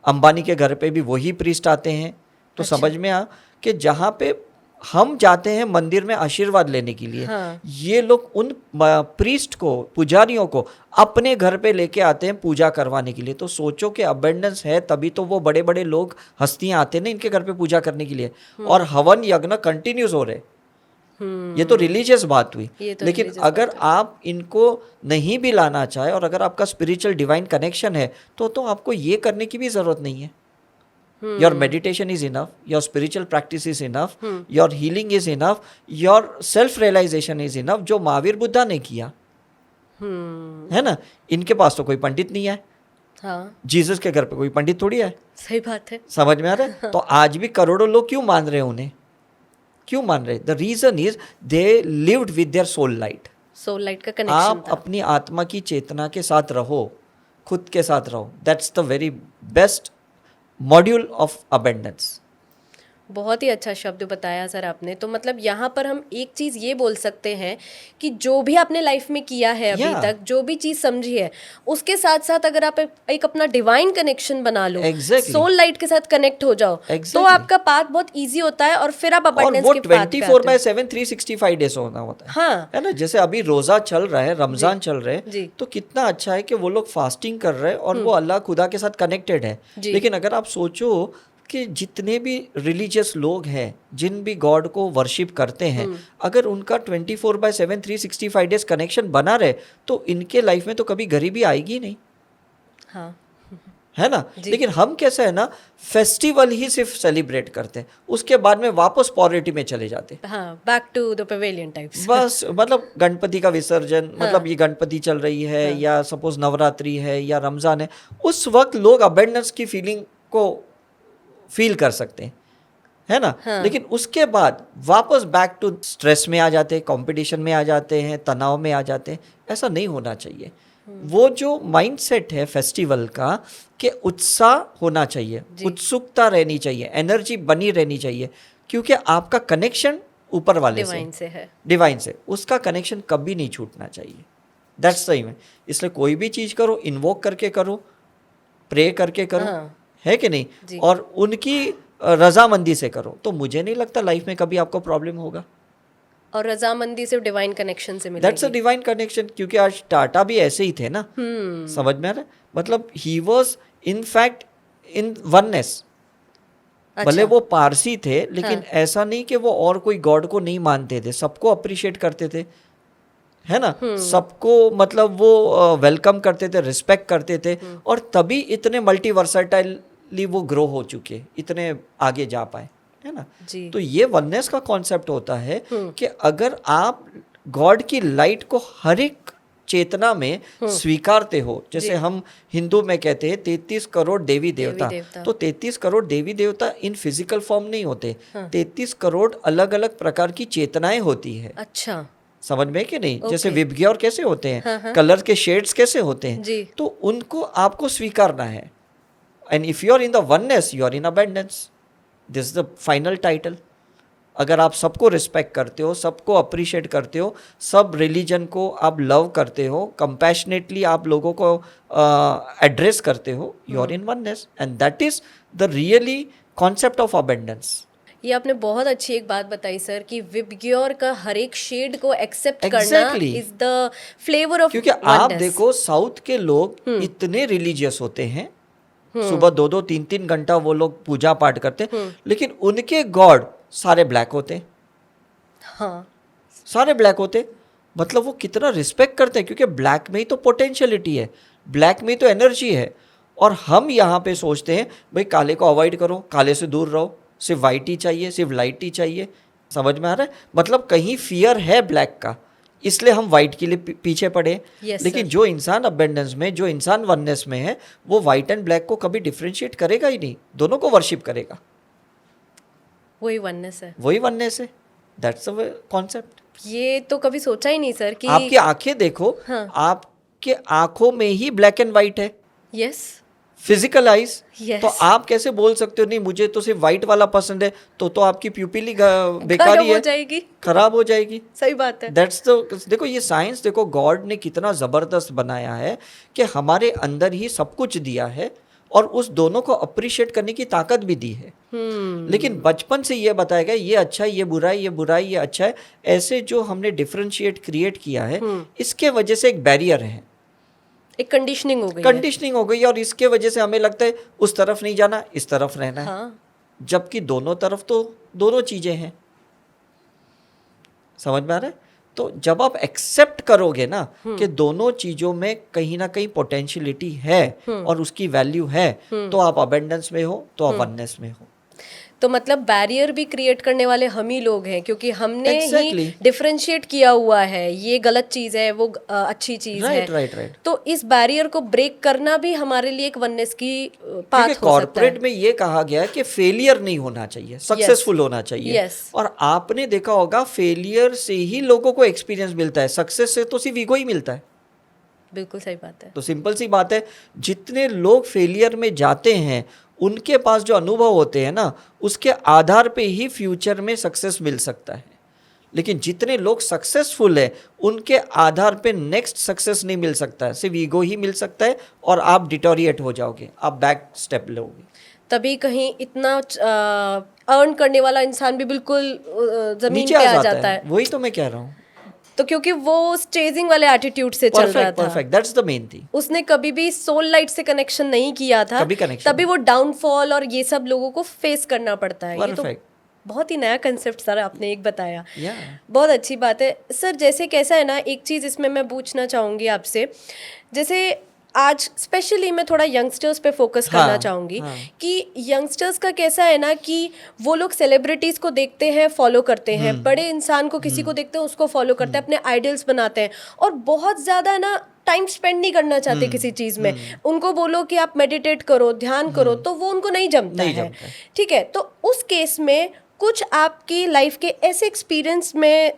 अंबानी के घर पे भी वही प्रीस्ट आते हैं। तो समझ में आ कि जहाँ पे हम जाते हैं मंदिर में आशीर्वाद लेने के लिए, हाँ। ये लोग उन प्रीस्ट को, पुजारियों को अपने घर पे लेके आते हैं पूजा करवाने के लिए। तो सोचो कि अबेंडेंस है तभी तो वो बड़े बड़े लोग, हस्तियां आते हैं ना इनके घर पे पूजा करने के लिए, और हवन यज्ञ कंटिन्यूस हो रहे। ये तो रिलीजियस बात हुई। लेकिन religious अगर आप इनको नहीं भी लाना चाहे और अगर आपका स्पिरिचुअल डिवाइन कनेक्शन है तो आपको ये करने की भी जरूरत नहीं है। Your meditation is enough, your spiritual practice is enough, your healing is enough, your self realization is enough, जो महावीर बुद्धा ने किया है ना। इनके पास तो कोई पंडित नहीं है, हाँ। जीसस के घर पे कोई पंडित थोड़ी है। सही बात है। समझ में आ रहा है? तो आज भी करोड़ों लोग क्यों मान रहे हैं उन्हें? क्यों मान रहे? The reason is they lived with their soul light. Soul light का कनेक्शन आप अपनी आत्मा की चेतना के साथ रहो, खुद के साथ रहो। That's the very best module of abundance. बहुत ही अच्छा शब्द बताया सर आपने। तो मतलब यहाँ पर हम एक चीज़ ये बोल सकते हैं कि जो भी आपने लाइफ में किया है अभी Yeah. तक, जो भी चीज़ समझी है, उसके साथ साथ अगर आप एक अपना डिवाइन कनेक्शन बना लो, Exactly. सोल लाइट के साथ कनेक्ट हो जाओ, तो Exactly. आपका पाथ बहुत इजी होता है और फिर आप और अबंडेंस वो के पाथ पे 24/7 365 डेज होना होता है। हाँ है ना, जैसे अभी रोजा चल रहा है, रमजान चल रहे जी। हैं, तो कितना अच्छा है कि वो लोग फास्टिंग कर रहे हैं और वो अल्लाह खुदा के साथ कनेक्टेड है। जी। लेकिन अगर आप सोचो कि जितने भी रिलीजियस लोग हैं, जिन भी गॉड को वर्शिप करते हैं, अगर उनका 24/7 365 डेज कनेक्शन बना रहे, तो इनके लाइफ में तो कभी गरीबी आएगी ही नहीं, हाँ है ना। जी। लेकिन हम कैसे है ना, फेस्टिवल ही सिर्फ सेलिब्रेट करते हैं, उसके बाद में वापस पॉवर्टी में चले जाते हैं। हाँ, back to the pavilion types. बस मतलब गणपति का विसर्जन, मतलब ये गणपति चल रही है या सपोज नवरात्रि है या रमजान है, उस वक्त लोग अबेंडेंस की फीलिंग को फील कर सकते हैं, है ना। लेकिन उसके बाद वापस बैक टू स्ट्रेस में आ जाते हैं, कंपटीशन में आ जाते हैं, तनाव में आ जाते हैं। ऐसा नहीं होना चाहिए। वो जो माइंडसेट है फेस्टिवल का कि उत्साह होना चाहिए, उत्सुकता रहनी चाहिए, एनर्जी बनी रहनी चाहिए, क्योंकि आपका कनेक्शन ऊपर वाले डिवाइन से है, डिवाइन से, उसका कनेक्शन कभी नहीं छूटना चाहिए। दैट्स सही में। इसलिए कोई भी चीज़ करो, इन्वोक करके करो, प्रे करके करो, है कि नहीं, और उनकी रजामंदी से करो, तो मुझे नहीं लगता लाइफ में कभी आपको प्रॉब्लम होगा। और रजामंदी सिर्फ डिवाइन कनेक्शन से मिलेगी। दैट्स अ डिवाइन कनेक्शन, क्योंकि आज टाटा भी ऐसे ही थे ना। समझ में आ रहा है, मतलब he was in fact in oneness. भले वो पारसी थे, लेकिन ऐसा नहीं कि वो और कोई गॉड को नहीं मानते थे, सबको अप्रिशिएट करते थे, है ना। सबको मतलब वो वेलकम करते थे, रिस्पेक्ट करते थे, और तभी इतने मल्टीवर्सटाइली वो ग्रो हो चुके, इतने आगे जा पाए, है ना जी। तो ये वननेस का कॉन्सेप्ट होता है कि अगर आप गॉड की लाइट को हर एक चेतना में स्वीकारते हो, जैसे हम हिंदू में कहते हैं 33 करोड़ देवी देवता, तो 33 करोड़ देवी देवता इन फिजिकल फॉर्म नहीं होते, 33 करोड़ अलग अलग प्रकार की चेतनाएं होती है। अच्छा, समझ में कि नहीं, जैसे विबग्योर कैसे होते हैं, कलर के शेड्स कैसे होते हैं, तो उनको आपको स्वीकारना है। And if you are in the oneness, you are in abundance. This is the final title. अगर आप सबको रिस्पेक्ट करते हो, सबको अप्रिशिएट करते हो, सब रिलीजन को आप लव करते हो, कंपैशनेटली आप लोगों को एड्रेस करते हो, you are in oneness, and that is the really concept of abundance. ये आपने बहुत अच्छी एक बात बताई सर कि विबग्योर का हर एक शेड को एक्सेप्ट करना इज द फ्लेवर ऑफ, क्योंकि आप देखो साउथ के लोग इतने रिलीजियस होते हैं, सुबह 2-2 3-3 घंटा वो लोग पूजा पाठ करते हैं, लेकिन उनके गॉड सारे ब्लैक होते, हाँ सारे ब्लैक होते। मतलब वो कितना रिस्पेक्ट करते हैं, क्योंकि ब्लैक में ही तो पोटेंशियलिटी है, ब्लैक में ही तो एनर्जी है। और हम यहाँ पे सोचते हैं भाई काले को अवॉइड करो, काले से दूर रहो, सिर्फ वाइट ही चाहिए, सिर्फ लाइट ही चाहिए। समझ में आ रहा है, मतलब कहीं फियर है ब्लैक का, इसलिए हम वाइट के लिए पीछे पड़े। लेकिन जो इंसान अबंडेंस में, जो इंसान वननेस में है, वो वाइट एंड ब्लैक को कभी डिफरेंशिएट करेगा ही नहीं, दोनों को वर्शिप करेगा। वही वननेस है, वही वननेस है। That's the concept. ये तो कभी सोचा ही नहीं सर कि आपकी आंखें देखो, आपके आंखों में ही ब्लैक एंड व्हाइट है। Yes, physical eyes. Yes. तो आप कैसे बोल सकते हो नहीं मुझे तो सिर्फ व्हाइट वाला पसंद है, तो आपकी प्यूपिल ही बेकारी है, खराब हो जाएगी। सही बात है। दैट्स द, देखो ये साइंस, देखो गॉड ने कितना जबरदस्त बनाया है कि हमारे अंदर ही सब कुछ दिया है, और उस दोनों को अप्रिशिएट करने की ताकत भी दी है। लेकिन बचपन से ये बताया गया ये अच्छा है, ये बुरा है, ये बुरा है, ये अच्छा है, ऐसे जो हमने डिफरेंशिएट क्रिएट किया है, इसके वजह से एक बैरियर है, एक कंडीशनिंग हो गई, कंडीशनिंग हो गई, और इसके वजह से हमें लगता है उस तरफ नहीं जाना, इस तरफ रहना है, जबकि दोनों तरफ तो दोनों चीजें हैं। समझ में आ रहा है। तो जब आप एक्सेप्ट करोगे ना कि दोनों चीजों में कहीं ना कहीं पोटेंशियलिटी है और उसकी वैल्यू है, तो आप अबंडेंस में हो, तो आप वननेस में हो। तो मतलब बैरियर भी क्रिएट करने वाले हम ही लोग हैं, क्योंकि हमने ही डिफरेंशिएट किया हुआ है, ये गलत चीज है, वो अच्छी चीज है। राइट। तो इस बैरियर को ब्रेक करना भी हमारे लिए एक वननेस की पाथ हो सकता है। कॉर्पोरेट में ये कहा गया है कि फेलियर नहीं होना चाहिए, सक्सेसफुल होना चाहिए। और आपने देखा होगा फेलियर से ही लोगों को एक्सपीरियंस मिलता है, सक्सेस से तो सिर्फ ईगो ही मिलता है। बिल्कुल सही बात है। तो सिंपल सी बात है, जितने लोग फेलियर में जाते हैं उनके पास जो अनुभव होते हैं ना, उसके आधार पे ही फ्यूचर में सक्सेस मिल सकता है। लेकिन जितने लोग सक्सेसफुल है उनके आधार पे नेक्स्ट सक्सेस नहीं मिल सकता है, सिर्फ ईगो ही मिल सकता है और आप डिटोरिएट हो जाओगे, आप बैक स्टेप लोगे। तभी कहीं इतना अर्न करने वाला इंसान भी बिल्कुल जमीन नीचे पे आ आ जाता जाता है, है। वही तो मैं कह रहा हूँ। तो क्योंकि वो चेजिंग वाले एटीट्यूड से चल रहा था, perfect, that's the main thing. उसने कभी भी सोल लाइट से कनेक्शन नहीं किया था, कभी connection तभी वो डाउनफॉल और ये सब लोगों को फेस करना पड़ता है। ये तो Perfect. बहुत ही नया कंसेप्ट सर आपने एक बताया। Yeah. बहुत अच्छी बात है सर। जैसे कैसा है ना, एक चीज़ इसमें मैं पूछना चाहूँगी आपसे, जैसे आज स्पेशली मैं थोड़ा यंगस्टर्स पे फोकस करना चाहूँगी कि यंगस्टर्स का कैसा है ना कि वो लोग सेलिब्रिटीज़ को देखते हैं, फॉलो करते हैं, बड़े इंसान को किसी को देखते हैं उसको फॉलो करते हैं, अपने आइडल्स बनाते हैं और बहुत ज़्यादा ना टाइम स्पेंड नहीं करना चाहते किसी चीज़ में। उनको बोलो कि आप मेडिटेट करो, ध्यान करो, तो वो उनको नहीं जमता है। ठीक है, तो उस केस में कुछ आपकी लाइफ के ऐसे एक्सपीरियंस में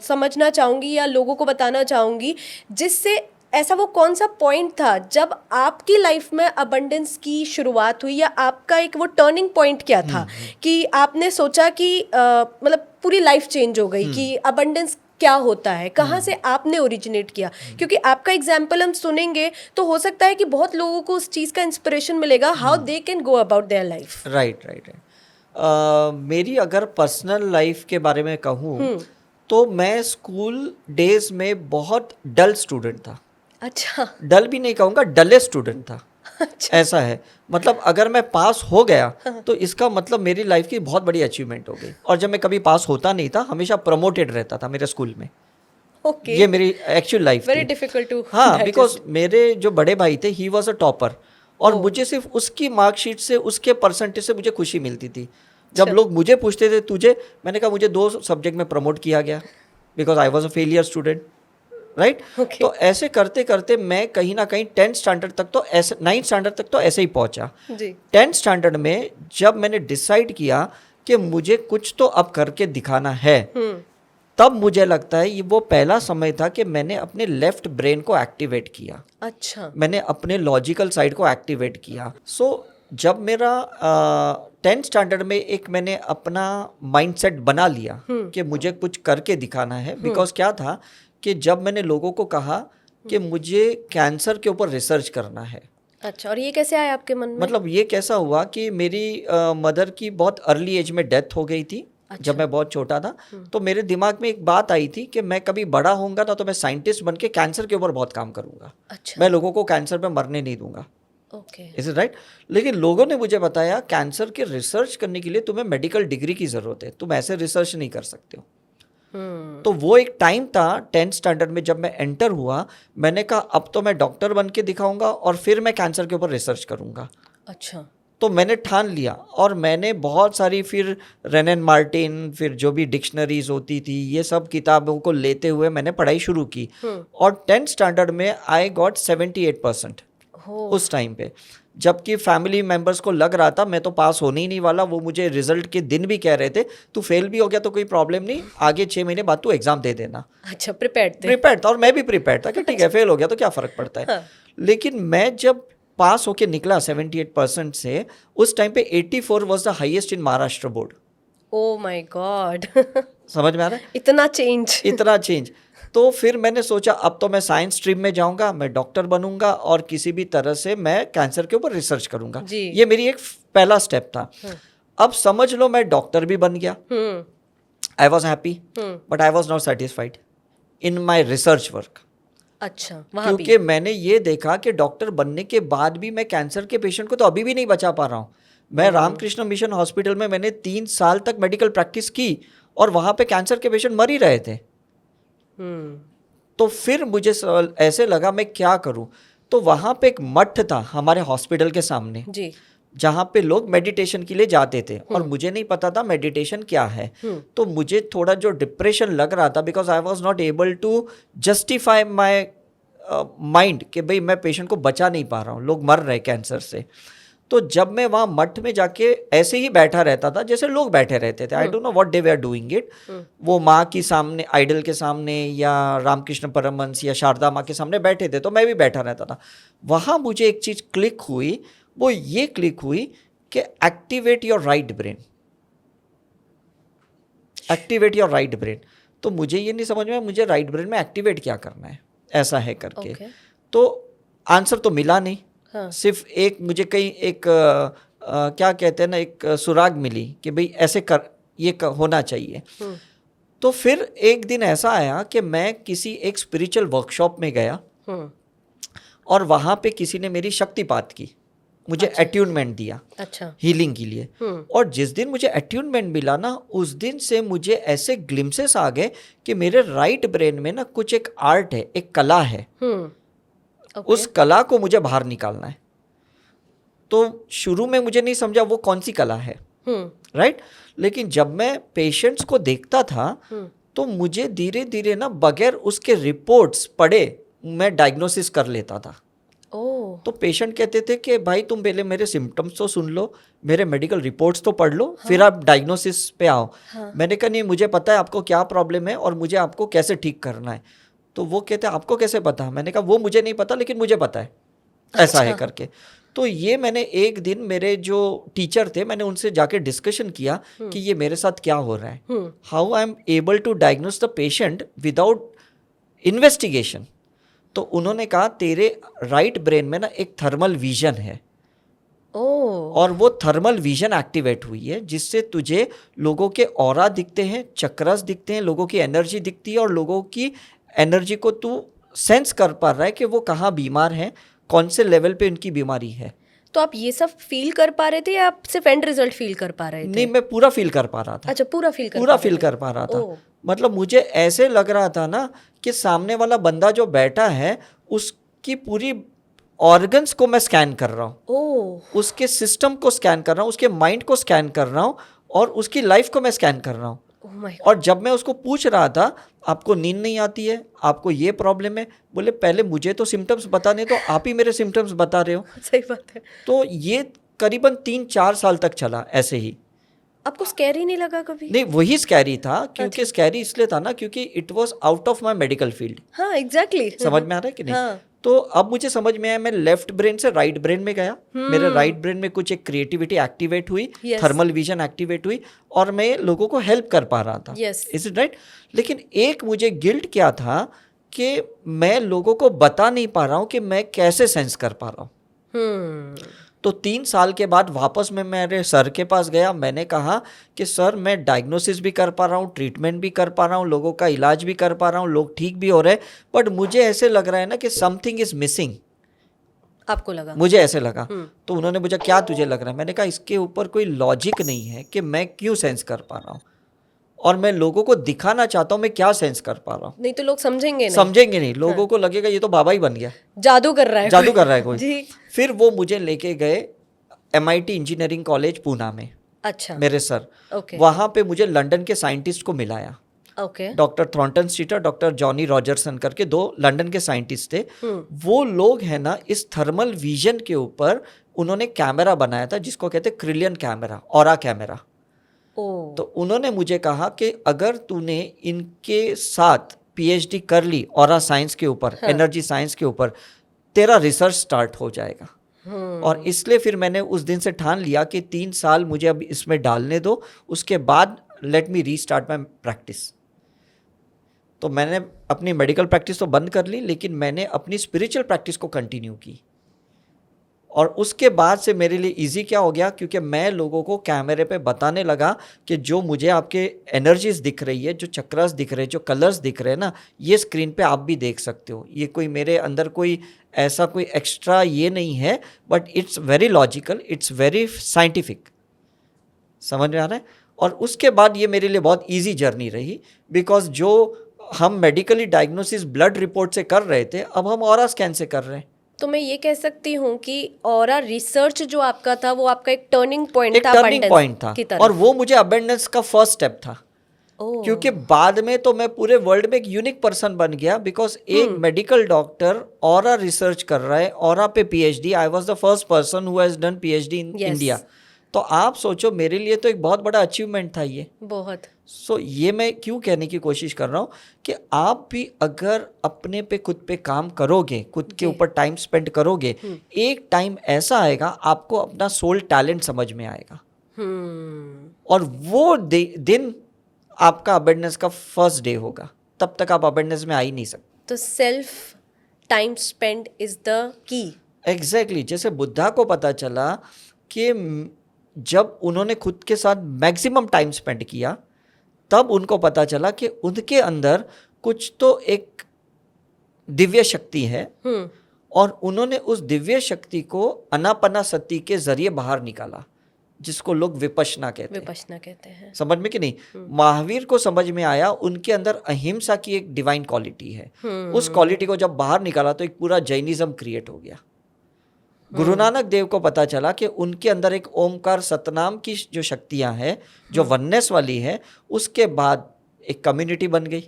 समझना चाहूँगी या लोगों को बताना चाहूँगी, जिससे ऐसा वो कौन सा पॉइंट था जब आपकी लाइफ में अबंडेंस की शुरुआत हुई, या आपका एक वो टर्निंग पॉइंट क्या था कि आपने सोचा कि मतलब पूरी लाइफ चेंज हो गई कि अबंडेंस क्या होता है, कहाँ से आपने ओरिजिनेट किया? क्योंकि आपका एग्जाम्पल हम सुनेंगे तो हो सकता है कि बहुत लोगों को उस चीज़ का इंस्पिरेशन मिलेगा, how they can go about their life. Right. मेरी अगर पर्सनल लाइफ के बारे में कहूँ तो मैं स्कूल डेज में बहुत डल स्टूडेंट था। अच्छा। डल भी नहीं कहूँगा, डलेस्ट स्टूडेंट था। अच्छा। ऐसा है, मतलब अगर मैं पास हो गया तो इसका मतलब मेरी लाइफ की बहुत बड़ी अचीवमेंट हो गई। और जब मैं कभी पास होता नहीं था, हमेशा प्रमोटेड रहता था मेरे स्कूल में। ओके। ये मेरी actual life very difficult too, हाँ, बिकॉज मेरे जो बड़े भाई थे, ही वॉज अ टॉपर, और मुझे सिर्फ उसकी मार्कशीट से, उसके परसेंटेज से मुझे खुशी मिलती थी। जब लोग मुझे पूछते थे तुझे, मैंने कहा मुझे 2 सब्जेक्ट में प्रमोट किया गया because I was a failure student, right. तो ऐसे करते करते मैं कहीं ना कहीं 10th स्टैंडर्ड तक तो ऐसे, 9th स्टैंडर्ड तक तो ऐसे ही पहुंचा जी। 10th स्टैंडर्ड में जब मैंने डिसाइड किया कि मुझे कुछ तो अब करके दिखाना है, तब मुझे लगता है ये वो पहला समय था कि मैंने अपने लेफ्ट ब्रेन को एक्टिवेट किया। अच्छा। मैंने अपने लॉजिकल साइड को एक्टिवेट किया। सो जब मेरा 10th स्टैंडर्ड में एक मैंने अपना माइंडसेट बना लिया कि मुझे कुछ करके दिखाना है, बिकॉज क्या था कि जब मैंने लोगों को कहा कि मुझे कैंसर के ऊपर रिसर्च करना है। अच्छा, और ये कैसे आया आपके मन में? मतलब ये कैसा हुआ कि मेरी मदर की बहुत अर्ली एज में डेथ हो गई थी। अच्छा। जब मैं बहुत छोटा था, तो मेरे दिमाग में एक बात आई थी कि मैं कभी बड़ा होऊंगा ना तो मैं साइंटिस्ट बन के कैंसर के ऊपर बहुत काम करूंगा। अच्छा। मैं लोगों को कैंसर में मरने नहीं दूंगा। ओके। Is it right? लेकिन लोगों ने मुझे बताया कैंसर के रिसर्च करने के लिए तुम्हें मेडिकल डिग्री की जरूरत है, तुम ऐसे रिसर्च नहीं कर सकते हो। तो वो एक टाइम था 10th स्टैंडर्ड में जब मैं एंटर हुआ, मैंने कहा अब तो मैं डॉक्टर बन के दिखाऊंगा और फिर मैं कैंसर के ऊपर रिसर्च करूंगा। अच्छा। तो मैंने ठान लिया और मैंने बहुत सारी फिर रेनन मार्टिन, फिर जो भी डिक्शनरीज होती थी, ये सब किताबों को लेते हुए मैंने पढ़ाई शुरू की। और 10th स्टैंडर्ड में आई गॉट 78% उस टाइम पे, जबकि फैमिली मेंबर्स को लग रहा था मैं तो पास होने ही नहीं वाला। वो मुझे रिजल्ट के दिन भी कह रहे थे तू फेल भी हो गया तो कोई प्रॉब्लम नहीं, आगे 6 महीने बाद तू एग्जाम दे देना। अच्छा, प्रिपेयर्ड था और मैं भी प्रिपेयर्ड था कि ठीक है फेल हो गया तो क्या फर्क पड़ता है। हाँ। लेकिन मैं जब पास होके निकला 78% से, उस टाइम पे 84 was the highest in Maharashtra board. Oh my God. समझ में आ रहा है? इतना चेंज। तो फिर मैंने सोचा अब तो मैं साइंस स्ट्रीम में जाऊंगा, मैं डॉक्टर बनूंगा और किसी भी तरह से मैं कैंसर के ऊपर रिसर्च करूंगा। ये मेरी एक पहला स्टेप था। अब समझ लो मैं डॉक्टर भी बन गया। I was happy but I was not satisfied in my research work. अच्छा, क्योंकि मैंने ये देखा कि डॉक्टर बनने के बाद भी मैं कैंसर के पेशेंट को तो अभी भी नहीं बचा पा रहा हूँ। मैं रामकृष्ण मिशन हॉस्पिटल में मैंने 3 साल तक मेडिकल प्रैक्टिस की और वहाँ पे कैंसर के पेशेंट मर ही रहे थे। तो फिर मुझे ऐसे लगा मैं क्या करूं। तो वहाँ पे एक मठ था हमारे हॉस्पिटल के सामने जी, जहाँ पे लोग मेडिटेशन के लिए जाते थे और मुझे नहीं पता था मेडिटेशन क्या है। तो मुझे थोड़ा जो डिप्रेशन लग रहा था because I was not able to justify my mind कि भाई मैं पेशेंट को बचा नहीं पा रहा हूँ, लोग मर रहे कैंसर से। तो जब मैं वहाँ मठ में जाके ऐसे ही बैठा रहता था जैसे लोग बैठे रहते थे, I don't know what they were doing it, वो माँ की सामने, आइडल के सामने या रामकृष्ण परमहंस या शारदा माँ के सामने बैठे थे, तो मैं भी बैठा रहता था। वहाँ मुझे एक चीज़ क्लिक हुई, वो ये क्लिक हुई कि activate your right brain, activate your right brain. तो मुझे ये नहीं समझ में मुझे राइट ब्रेन में एक्टिवेट क्या करना है, ऐसा है करके। तो आंसर तो मिला नहीं। हाँ. सिर्फ एक मुझे कहीं एक क्या कहते हैं ना, एक सुराग मिली कि भाई ऐसे कर, ये होना चाहिए। तो फिर एक दिन ऐसा आया कि मैं किसी एक स्पिरिचुअल वर्कशॉप में गया और वहाँ पे किसी ने मेरी शक्तिपात की, मुझे अट्यूनमेंट दिया हीलिंग के लिए। और जिस दिन मुझे अट्यूनमेंट मिला ना, उस दिन से मुझे ऐसे ग्लिम्सेस आ गए कि मेरे राइट ब्रेन में ना कुछ एक आर्ट है, एक कला है। उस कला को मुझे बाहर निकालना है। तो शुरू में मुझे नहीं समझा वो कौन सी कला है, राइट। लेकिन जब मैं पेशेंट्स को देखता था तो मुझे धीरे धीरे ना बगैर उसके रिपोर्ट्स पढ़े मैं डायग्नोसिस कर लेता था। तो पेशेंट कहते थे कि भाई तुम पहले मेरे सिम्टम्स तो सुन लो, मेरे मेडिकल रिपोर्ट्स तो पढ़ लो, फिर आप डायग्नोसिस पे आओ। मैंने कहा नहीं, मुझे पता है आपको क्या प्रॉब्लम है और मुझे आपको कैसे ठीक करना है। तो वो कहते हैं आपको कैसे पता? मैंने कहा वो मुझे नहीं पता लेकिन मुझे पता है, ऐसा है करके। तो ये मैंने एक दिन मेरे जो टीचर थे मैंने उनसे जाके डिस्कशन किया कि ये मेरे साथ क्या हो रहा है, how I am able to diagnose the patient without investigation. तो उन्होंने कहा तेरे राइट ब्रेन में ना एक थर्मल विजन है। और वो थर्मल विजन एक्टिवेट हुई है जिससे तुझे लोगों के ऑरा दिखते हैं, चक्रस दिखते हैं, लोगों की एनर्जी दिखती है और लोगों की एनर्जी को तू सेंस कर पा रहा है कि वो कहाँ बीमार हैं, कौन से लेवल पे उनकी बीमारी है। तो आप ये सब फील कर पा रहे थे या आप सिर्फ एंड रिजल्ट फील कर पा रहे थे? नहीं, मैं पूरा फील कर पा रहा था। अच्छा, पूरा फील कर पा रहा था। मतलब मुझे ऐसे लग रहा था ना कि सामने वाला बंदा जो बैठा है उसकी पूरी ऑर्गन्स को मैं स्कैन कर रहा हूँ, उसके सिस्टम को स्कैन कर रहा हूँ, उसके माइंड को स्कैन कर रहा हूँ और उसकी लाइफ को मैं स्कैन कर रहा हूँ। और जब मैं उसको पूछ रहा था आपको नींद नहीं आती है, आपको ये प्रॉब्लम है, बोले पहले मुझे तो सिम्टम्स बताने तो आप ही मेरे सिम्टम्स बता रहे हो। सही बात है। तो ये करीबन 3-4 साल तक चला ऐसे ही। आपको स्कैरी नहीं लगा कभी? नहीं, वही स्कैरी था, क्योंकि स्कैरी इसलिए था ना क्योंकि it was out of my medical field. हाँ, एग्जैक्टली। समझ में आ रहा है कि नहीं? हाँ। तो अब मुझे समझ में आया, मैं लेफ्ट ब्रेन से राइट ब्रेन में गया, मेरे राइट ब्रेन में कुछ एक क्रिएटिविटी एक्टिवेट हुई, थर्मल विजन एक्टिवेट हुई और मैं लोगों को हेल्प कर पा रहा था। Is it right? लेकिन एक मुझे गिल्ट क्या था कि मैं लोगों को बता नहीं पा रहा हूँ कि मैं कैसे सेंस कर पा रहा हूँ। तो 3 साल के बाद वापस मैं मेरे सर के पास गया, मैंने कहा कि सर मैं डायग्नोसिस भी कर पा रहा हूँ, ट्रीटमेंट भी कर पा रहा हूँ, लोगों का इलाज भी कर पा रहा हूँ, लोग ठीक भी हो रहे हैं, बट मुझे ऐसे लग रहा है ना कि समथिंग इज मिसिंग। आपको लगा? मुझे ऐसे लगा। तो उन्होंने पूछा क्या तुझे लग रहा है? मैंने कहा इसके ऊपर कोई लॉजिक नहीं है कि मैं क्यों सेंस कर पा रहा हूँ और मैं लोगों को दिखाना चाहता हूँ मैं क्या सेंस कर पा रहा हूँ। नहीं तो लोग समझेंगे नहीं। लोगों को लगेगा ये तो बाबा ही बन गया, जादू कर रहा है कोई। जी। फिर वो मुझे लेके गए MIT इंजीनियरिंग कॉलेज पूना में। अच्छा। मेरे सर वहाँ पे मुझे लंदन के साइंटिस्ट को मिलाया। डॉक्टर थॉर्नटन स्ट्रीटर, डॉक्टर जॉनी रॉजरसन करके 2 लंदन के साइंटिस्ट थे। वो लोग है ना इस थर्मल विजन के ऊपर उन्होंने कैमरा बनाया था जिसको कहते हैं क्रिलियन कैमरा, ऑरा कैमरा। तो उन्होंने मुझे कहा कि अगर तूने इनके साथ PhD कर ली ऑरा साइंस के ऊपर, एनर्जी साइंस के ऊपर, तेरा रिसर्च स्टार्ट हो जाएगा। और इसलिए फिर मैंने उस दिन से ठान लिया कि 3 साल मुझे अब इसमें डालने दो, उसके बाद let me restart my practice. तो मैंने अपनी मेडिकल प्रैक्टिस तो बंद कर ली लेकिन मैंने अपनी स्पिरिचुअल प्रैक्टिस को कंटिन्यू की। और उसके बाद से मेरे लिए इजी क्या हो गया, क्योंकि मैं लोगों को कैमरे पे बताने लगा कि जो मुझे आपके एनर्जीज दिख रही है, जो चक्रस दिख रहे हैं, जो कलर्स दिख रहे हैं ना, ये स्क्रीन पे आप भी देख सकते हो। ये कोई मेरे अंदर कोई ऐसा कोई एक्स्ट्रा ये नहीं है, but it's very logical, it's very scientific. समझ में आ रहा है? और उसके बाद ये मेरे लिए बहुत ईजी जर्नी रही, बिकॉज जो हम मेडिकली डायग्नोसिस ब्लड रिपोर्ट से कर रहे थे अब हम ऑरा स्कैन से कर रहे हैं। तो मैं ये कह सकती हूँ कि ऑरा रिसर्च जो आपका था वो आपका एक टर्निंग पॉइंट था और वो मुझे अबेंडेंस का फर्स्ट स्टेप था। क्योंकि बाद में तो मैं पूरे वर्ल्ड में एक यूनिक पर्सन बन गया, बिकॉज एक मेडिकल डॉक्टर ऑरा रिसर्च कर रहा है, ऑरा पे PhD। I was the first person who has done PhD in India. तो आप सोचो, मेरे लिए तो एक बहुत बड़ा अचीवमेंट था ये। बहुत। सो ये मैं क्यों कहने की कोशिश कर रहा हूँ कि आप भी अगर अपने पे खुद पे काम करोगे, खुद के जी। ऊपर टाइम स्पेंड करोगे, एक टाइम ऐसा आएगा आपको अपना सोल टैलेंट समझ में आएगा, और वो दिन आपका अवेयरनेस का फर्स्ट डे होगा। तब तक आप अवेयरनेस में आ ही नहीं सकते। तो self time spend is the key. Exactly जैसे बुद्धा को पता चला कि जब उन्होंने खुद के साथ मैक्सिमम टाइम स्पेंड किया, तब उनको पता चला कि उनके अंदर कुछ तो एक दिव्य शक्ति है, और उन्होंने उस दिव्य शक्ति को अनापनासति के जरिए बाहर निकाला, जिसको लोग विपश्यना कहते हैं। समझ में कि नहीं? महावीर को समझ में आया उनके अंदर अहिंसा की एक डिवाइन क्वालिटी है। उस क्वालिटी को जब बाहर निकाला तो एक पूरा जैनिज्म क्रिएट हो गया। गुरु नानक देव को पता चला कि उनके अंदर एक ओमकार सतनाम की जो शक्तियां हैं, जो वननेस वाली है, उसके बाद एक कम्युनिटी बन गई।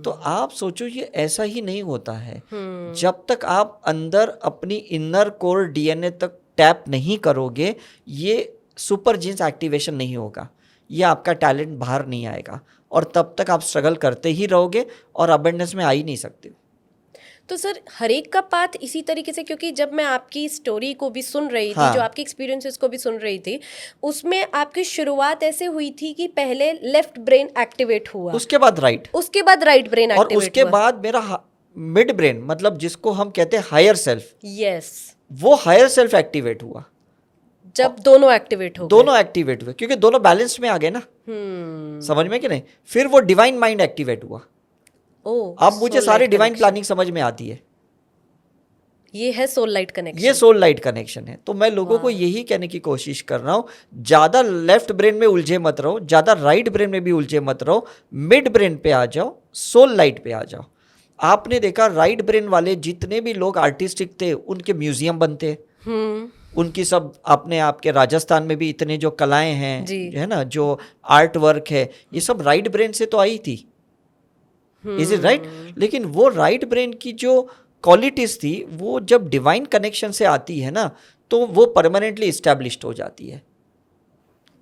तो आप सोचो, ये ऐसा ही नहीं होता है। जब तक आप अंदर अपनी इनर कोर डीएनए तक टैप नहीं करोगे, ये सुपर जीन्स एक्टिवेशन नहीं होगा, ये आपका टैलेंट बाहर नहीं आएगा, और तब तक आप स्ट्रगल करते ही रहोगे और अबंडेंस में आ ही नहीं सकते। तो सर, हर एक का पाथ इसी तरीके से, क्योंकि जब मैं आपकी स्टोरी को भी सुन रही थी, जो आपके एक्सपीरियंसेस को भी सुन रही थी, उसमें आपकी शुरुआत ऐसे हुई थी कि पहले लेफ्ट ब्रेन एक्टिवेट हुआ, उसके बाद राइट, उसके बाद राइट ब्रेन एक्टिवेट और उसके बाद मेरा मिड ब्रेन, मतलब जिसको हम कहते हैं हायर सेल्फ, यस, वो हायर सेल्फ एक्टिवेट हुआ। जब दोनों एक्टिवेट हो, दोनों एक्टिवेट हुए, क्योंकि दोनों बैलेंस में आ गए ना। समझ में कि नहीं? फिर वो डिवाइन माइंड एक्टिवेट हुआ। अब मुझे सारी डिवाइन प्लानिंग समझ में आती है। ये है सोल लाइट कनेक्शन, ये सोल लाइट कनेक्शन है। तो मैं लोगों को यही कहने की कोशिश कर रहा हूं, ज्यादा लेफ्ट ब्रेन में उलझे मत रहो, ज्यादा राइट ब्रेन में भी उलझे मत रहो, मिड ब्रेन पे आ जाओ, सोल लाइट पे आ जाओ। आपने देखा, राइट ब्रेन वाले जितने भी लोग आर्टिस्टिक थे, उनके म्यूजियम बनते, उनकी सब अपने आपके राजस्थान में भी इतने जो कलाएं हैं, है ना, जो आर्ट वर्क है, ये सब राइट ब्रेन से तो आई थी। Is it right? लेकिन वो राइट ब्रेन की जो क्वालिटीज थी, वो जब डिवाइन कनेक्शन से आती है ना, तो वो परमानेंटली इस्टेब्लिश्ड हो जाती है।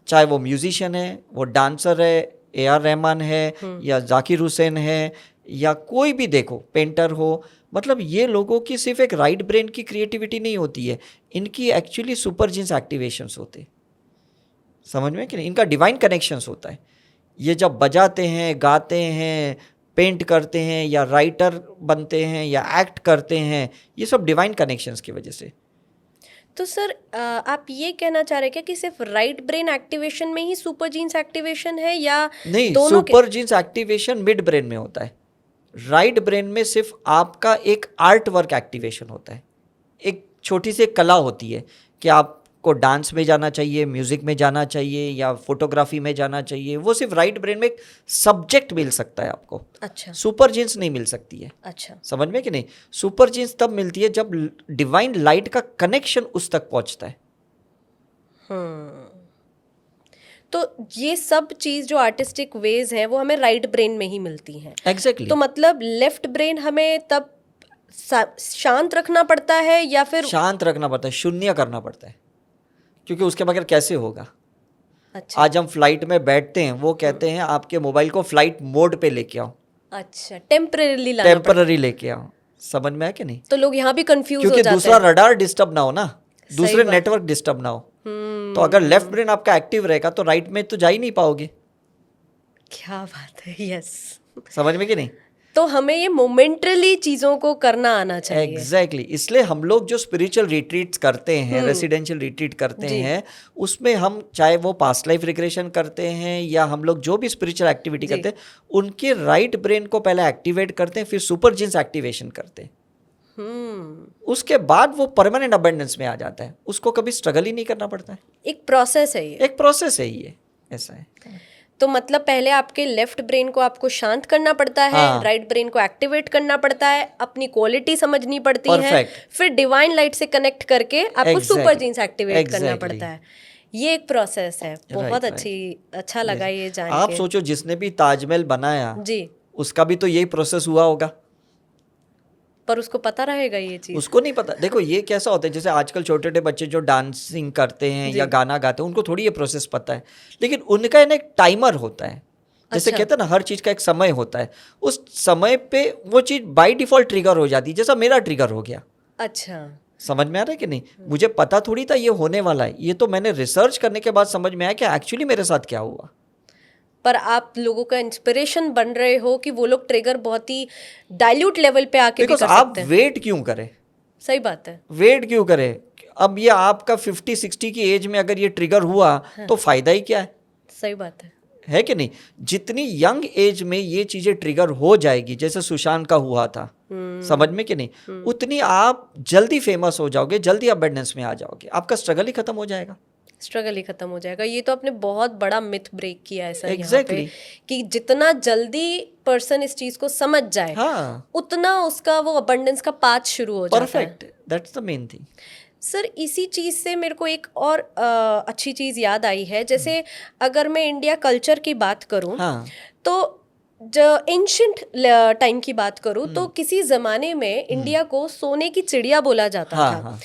चाहे वो म्यूजिशियन है, वो डांसर है, AR रहमान है, या जाकिर हुसैन है, या कोई भी देखो, पेंटर हो, मतलब ये लोगों की सिर्फ एक राइट ब्रेन की क्रिएटिविटी नहीं होती है, इनकी एक्चुअली सुपर जीन्स एक्टिवेशंस होते। समझ में कि नहीं? इनका डिवाइन कनेक्शंस होता है। ये जब बजाते हैं, गाते हैं, पेंट करते हैं, या राइटर बनते हैं, या एक्ट करते हैं, ये सब डिवाइन कनेक्शंस की वजह से। तो सर, आप ये कहना चाह रहे हैं क्या कि सिर्फ राइट ब्रेन एक्टिवेशन में ही सुपर जीन्स एक्टिवेशन है, या नहीं? Super genes activation mid brain में होता है। राइट ब्रेन में सिर्फ आपका एक आर्ट वर्क एक्टिवेशन होता है। एक छोटी सी कला होती है कि आपको डांस में जाना चाहिए, म्यूजिक में जाना चाहिए, या फोटोग्राफी में जाना चाहिए, वो सिर्फ राइट ब्रेन में एक सब्जेक्ट मिल सकता है आपको। अच्छा। सुपर जीन्स नहीं मिल सकती है। अच्छा। समझ में कि नहीं? सुपर जीन्स तब मिलती है जब डिवाइन लाइट का कनेक्शन उस तक पहुंचता है। तो ये सब चीज जो आर्टिस्टिक वेज हैं, वो हमें राइट ब्रेन में ही मिलती हैं। एग्जैक्टली। तो मतलब लेफ्ट ब्रेन हमें तब शांत रखना पड़ता है, या फिर शांत रखना पड़ता है, शून्य करना पड़ता है, क्योंकि उसके बगैर कैसे होगा। अच्छा। आज हम फ्लाइट में बैठते हैं, वो कहते हैं आपके मोबाइल को फ्लाइट मोड पे लेके आओ। अच्छा, टेम्पररी लेके आओ। समझ में है कि नहीं? तो लोग यहाँ भी कंफ्यूज हो जाते हैं, क्योंकि दूसरा रडार डिस्टर्ब ना हो ना, दूसरे नेटवर्क डिस्टर्ब ना हो। तो अगर लेफ्ट ब्रेन आपका एक्टिव रहेगा तो राइट में तो जा ही नहीं पाओगे। क्या बात है, यस। समझ में कि नहीं? तो हमें ये मोमेंटली चीजों को करना आना चाहिए। एग्जैक्टली। इसलिए हम लोग जो स्पिरिचुअल रिट्रीट्स करते हैं, रेसिडेंशियल रिट्रीट करते हैं, उसमें हम चाहे वो पास्ट लाइफ रिग्रेशन करते हैं, या हम लोग जो भी स्पिरिचुअल एक्टिविटी करते हैं, उनके राइट ब्रेन को पहले एक्टिवेट करते हैं, फिर सुपर जीन्स एक्टिवेशन करते हैं। उसके बाद वो परमानेंट अबंडेंस में आ जाता है, उसको कभी स्ट्रगल ही नहीं करना पड़ता है। एक प्रोसेस है ये, एक प्रोसेस है ये, ऐसा है। तो मतलब पहले आपके लेफ्ट ब्रेन को आपको शांत करना पड़ता है, राइट ब्रेन को एक्टिवेट करना पड़ता है, अपनी क्वालिटी समझनी पड़ती है, फिर डिवाइन लाइट से कनेक्ट करके आपको सुपर जीन्स एक्टिवेट करना पड़ता है। ये एक प्रोसेस है। बहुत अच्छा लगा ये जान के। आप सोचो, जिसने भी ताजमहल बनाया जी, उसका भी तो यही प्रोसेस हुआ होगा। पर उसको पता रहेगा ये चीज? उसको नहीं पता। देखो ये कैसा होता है, जैसे आजकल छोटे छोटे बच्चे जो डांसिंग करते हैं जी। या गाना गाते हैं, उनको थोड़ी ये प्रोसेस पता है, लेकिन उनका एक टाइमर होता है। जैसे अच्छा। कहते हैं ना, हर चीज का एक समय होता है, उस समय पे वो चीज बाय डिफॉल्ट ट्रिगर हो जाती है, जैसा मेरा ट्रिगर हो गया। अच्छा। समझ में आ रहा है कि नहीं? मुझे पता थोड़ी था ये होने वाला है, ये तो मैंने रिसर्च करने के बाद समझ में आया कि एक्चुअली मेरे साथ क्या हुआ। पर आप लोगों का इंस्पिरेशन बन रहे हो कि वो लोग ट्रिगर बहुत ही डाइल्यूट लेवल पे आके भी बिकॉज कर आप सकते हैं। वेट क्यों करें? सही बात है। वेट क्यों करें? अब ये आपका 50-60 की एज में अगर ये ट्रिगर हुआ तो फायदा ही क्या है? सही बात है कि नहीं? जितनी यंग एज में ये चीजें ट्रिगर हो जाएगी, जैसे सुशांत का हुआ था, समझ में कि नहीं, उतनी आप जल्दी फेमस हो जाओगे, जल्दी अबंडेंस में आ जाओगे, आपका स्ट्रगल ही खत्म हो जाएगा। स्ट्रगल ही खत्म हो जाएगा। ये तो आपने बहुत बड़ा मिथ ब्रेक किया है सर यहाँ पे, Exactly. कि जितना जल्दी पर्सन इस चीज को समझ जाए, हाँ, उतना उसका वो अबंडेंस का पाथ शुरू हो जाता है। Perfect, that's the main thing. Sir इसी चीज से मेरे को एक और अच्छी चीज याद आई है। जैसे अगर मैं इंडिया कल्चर की बात करूं, हाँ, तो जो एंशंट टाइम की बात करूं, तो किसी जमाने में इंडिया को सोने की चिड़िया बोला जाता हाँ, था। हाँ,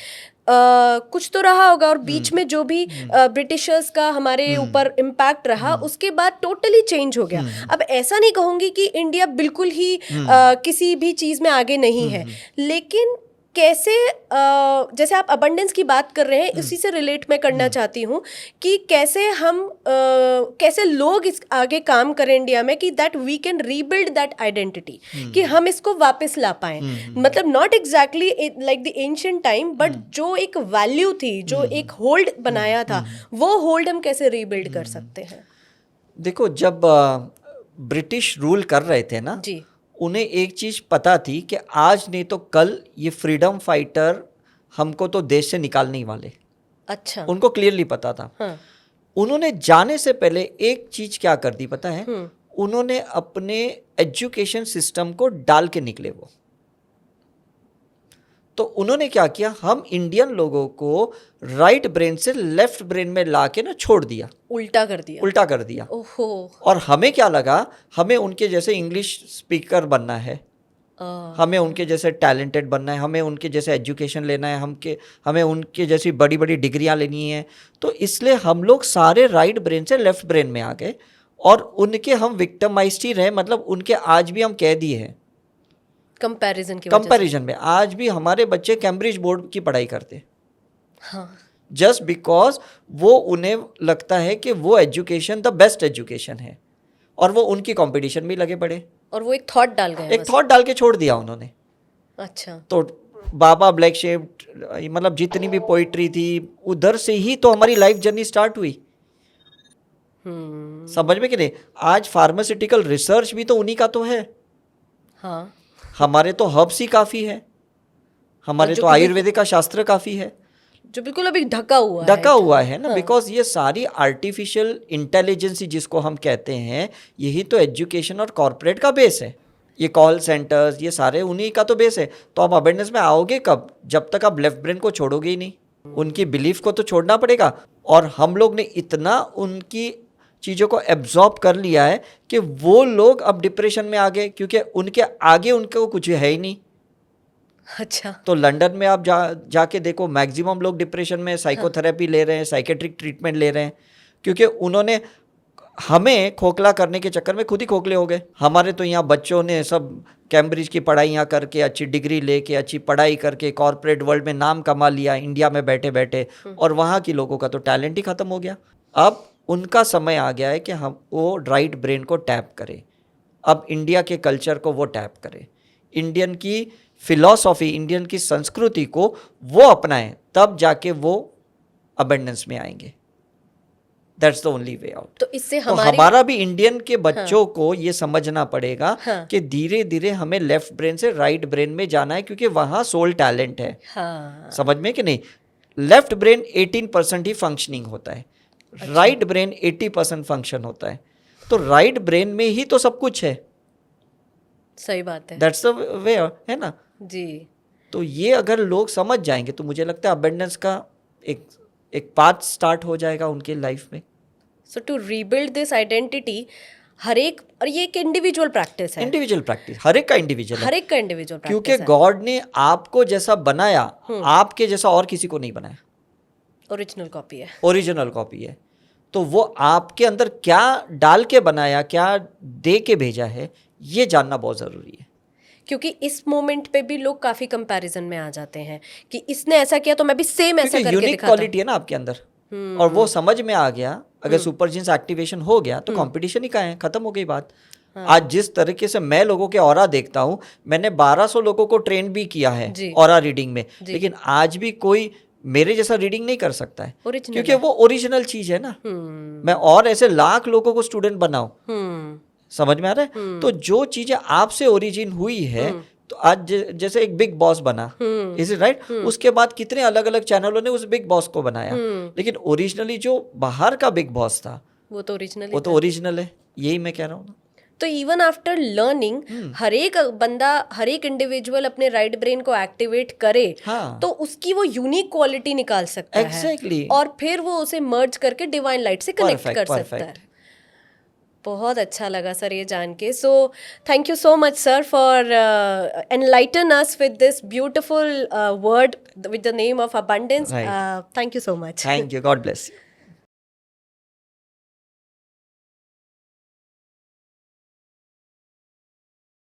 कुछ तो रहा होगा, और बीच में जो भी ब्रिटिशर्स का हमारे ऊपर इम्पैक्ट रहा, उसके बाद टोटली चेंज हो गया। अब ऐसा नहीं कहूंगी कि इंडिया बिल्कुल ही किसी भी चीज में आगे नहीं है, लेकिन कैसे जैसे आप अबंडेंस की बात कर रहे हैं, इसी से रिलेट मैं करना चाहती हूँ कि कैसे हम कैसे लोग इस आगे काम करें इंडिया में, कि that we can rebuild that identity, कि हम इसको वापस ला पाएं। मतलब not exactly like the ancient time, but जो एक वैल्यू थी, जो एक होल्ड बनाया था, वो होल्ड हम कैसे रीबिल्ड कर सकते हैं? देखो जब ब्रिटिश रूल कर रहे थे ना, जी। उन्हें एक चीज पता थी कि आज नहीं तो कल ये फ्रीडम फाइटर हमको तो देश से निकालने ही वाले। अच्छा। उनको क्लियरली पता था। हाँ। उन्होंने जाने से पहले एक चीज क्या कर दी पता है? उन्होंने अपने एजुकेशन सिस्टम को डाल के निकले वो। तो उन्होंने क्या किया, हम इंडियन लोगों को राइट ब्रेन से लेफ्ट ब्रेन में लाके ना छोड़ दिया, उल्टा कर दिया। उल्टा कर दिया। ओहो। और हमें क्या लगा, हमें उनके जैसे इंग्लिश स्पीकर बनना है, हमें उनके जैसे टैलेंटेड बनना है, हमें उनके जैसे एजुकेशन लेना है, हमें उनके जैसी बड़ी बड़ी डिग्रियां लेनी है। तो इसलिए हम लोग सारे राइट ब्रेन से लेफ्ट ब्रेन में आ गए, और उनके हम विक्टिमाइज्ड ही रहे। मतलब उनके आज भी हम कैदी हैं कंपैरिजन में। आज भी हमारे बच्चे कैम्ब्रिज बोर्ड की पढ़ाई करते, हाँ। जस्ट बिकॉज वो उन्हें लगता है कि वो एजुकेशन द बेस्ट एजुकेशन है, और वो उनकी कंपटीशन में लगे पड़े, और वो एक थॉट डाल गए, एक थॉट डाल के छोड़ दिया उन्होंने। अच्छा। तो बाबा ब्लैक शेप, मतलब जितनी भी पोइट्री थी, उधर से ही तो हमारी लाइफ जर्नी स्टार्ट हुई। समझ में कि नहीं? आज फार्मास्यूटिकल रिसर्च भी तो उन्हीं का तो है। हाँ। हमारे तो हर्ब्स ही काफी है, हमारे तो आयुर्वेदिक का शास्त्र काफी है, जो बिल्कुल अभी ढका हुआ है ना। बिकॉज ये सारी आर्टिफिशियल इंटेलिजेंस जिसको हम कहते हैं, यही तो एजुकेशन और कॉर्पोरेट का बेस है। ये कॉल सेंटर्स, ये सारे उन्हीं का तो बेस है। तो आप अवेयरनेस में आओगे कब? जब तक आप लेफ्ट ब्रेन को छोड़ोगे ही नहीं। उनकी बिलीफ को तो छोड़ना पड़ेगा। और हम लोग ने इतना उनकी चीज़ों को एब्जॉर्ब कर लिया है कि वो लोग अब डिप्रेशन में आ गए, क्योंकि उनके आगे उनको कुछ है ही नहीं। अच्छा। तो लंदन में आप जाके देखो, मैक्सिमम लोग डिप्रेशन में साइकोथेरेपी ले रहे हैं, साइकेट्रिक ट्रीटमेंट ले रहे हैं, क्योंकि उन्होंने हमें खोखला करने के चक्कर में खुद ही खोखले हो गए। हमारे तो यहाँ बच्चों ने सब कैम्ब्रिज की पढ़ाई यहाँ करके, अच्छी डिग्री लेके, अच्छी पढ़ाई करके कॉर्पोरेट वर्ल्ड में नाम कमा लिया इंडिया में बैठे बैठे, और वहाँ की लोगों का तो टैलेंट ही खत्म हो गया। अब उनका समय आ गया है कि हम वो राइट ब्रेन को टैप करें। अब इंडिया के कल्चर को वो टैप करें, इंडियन की फिलॉसफी, इंडियन की संस्कृति को वो अपनाएं, तब जाके वो अबंडेंस में आएंगे। That's the only way out. तो इससे तो हमारा भी इंडियन के बच्चों को ये समझना पड़ेगा कि धीरे धीरे हमें लेफ्ट ब्रेन से राइट ब्रेन में जाना है, क्योंकि वहाँ सोल टैलेंट है। समझ में कि नहीं? लेफ्ट ब्रेन 18% ही फंक्शनिंग होता है, राइट ब्रेन 80% फंक्शन होता है। तो राइट ब्रेन में ही तो सब कुछ है। सही बात है। दैट्स द वे, है ना जी। तो ये अगर लोग समझ जाएंगे तो मुझे लगता है अबंडेंस का एक पाथ स्टार्ट हो जाएगा उनके लाइफ में। सो टू रीबिल्ड दिस आइडेंटिटी, हर एक, और ये एक इंडिविजुअल प्रैक्टिस है, इंडिविजुअल प्रैक्टिस, हर एक का इंडिविजुअल है, हर एक का इंडिविजुअल क्योंकि प्रैक्टिस है। गॉड ने आपको जैसा बनाया, आपके जैसा और किसी को नहीं बनाया, ओरिजिनल कॉपी है। ओरिजिनल कॉपी है। तो वो आपके अंदर क्या डाल के बनाया, क्या दे के भेजा है, ये जानना बहुत ज़रूरी है। क्योंकि इस मोमेंट पे भी लोग काफी कंपैरिजन में आ जाते हैं कि इसने ऐसा किया तो मैं भी सेम ऐसा क्योंकि करके यूनिक दिखाता हूं। क्वालिटी है ना आपके अंदर, और वो समझ में आ गया। अगर सुपर जीन्स एक्टिवेशन हो गया तो कंपटीशन ही कहाँ है, खत्म हो गई बात। आज जिस तरीके से मैं लोगों के ऑरा देखता हूँ, मैंने 1200 लोगों को ट्रेन भी किया है जी। ऑरा रीडिंग में, लेकिन आज भी कोई मेरे जैसा रीडिंग नहीं कर सकता है, ओरिजिनल क्योंकि वो ओरिजिनल चीज है ना। मैं और ऐसे लाख लोगों को स्टूडेंट बनाऊं, समझ में आ रहा है। तो जो चीजें आपसे ओरिजिन हुई है, तो आज जैसे एक बिग बॉस बना, इज इट राइट, उसके बाद कितने अलग अलग चैनलों ने उस बिग बॉस को बनाया, लेकिन ओरिजिनली जो बाहर का बिग बॉस था वो तो ओरिजिनल वो तो ओरिजिनल है। यही मैं कह रहा हूँ ना। तो इवन आफ्टर लर्निंग हर एक बंदा, हर एक इंडिविजुअल अपने राइट ब्रेन को एक्टिवेट करे, हाँ। तो उसकी वो यूनिक क्वालिटी निकाल सकता Exactly. है, और फिर वो उसे मर्ज करके डिवाइन लाइट से कनेक्ट Perfect, कर सकता perfect. है। बहुत अच्छा लगा सर ये जान के। So thank you so much sir for enlighten us with this beautiful word with the name of abundance. Right. Thank you so much. Thank you. God bless you.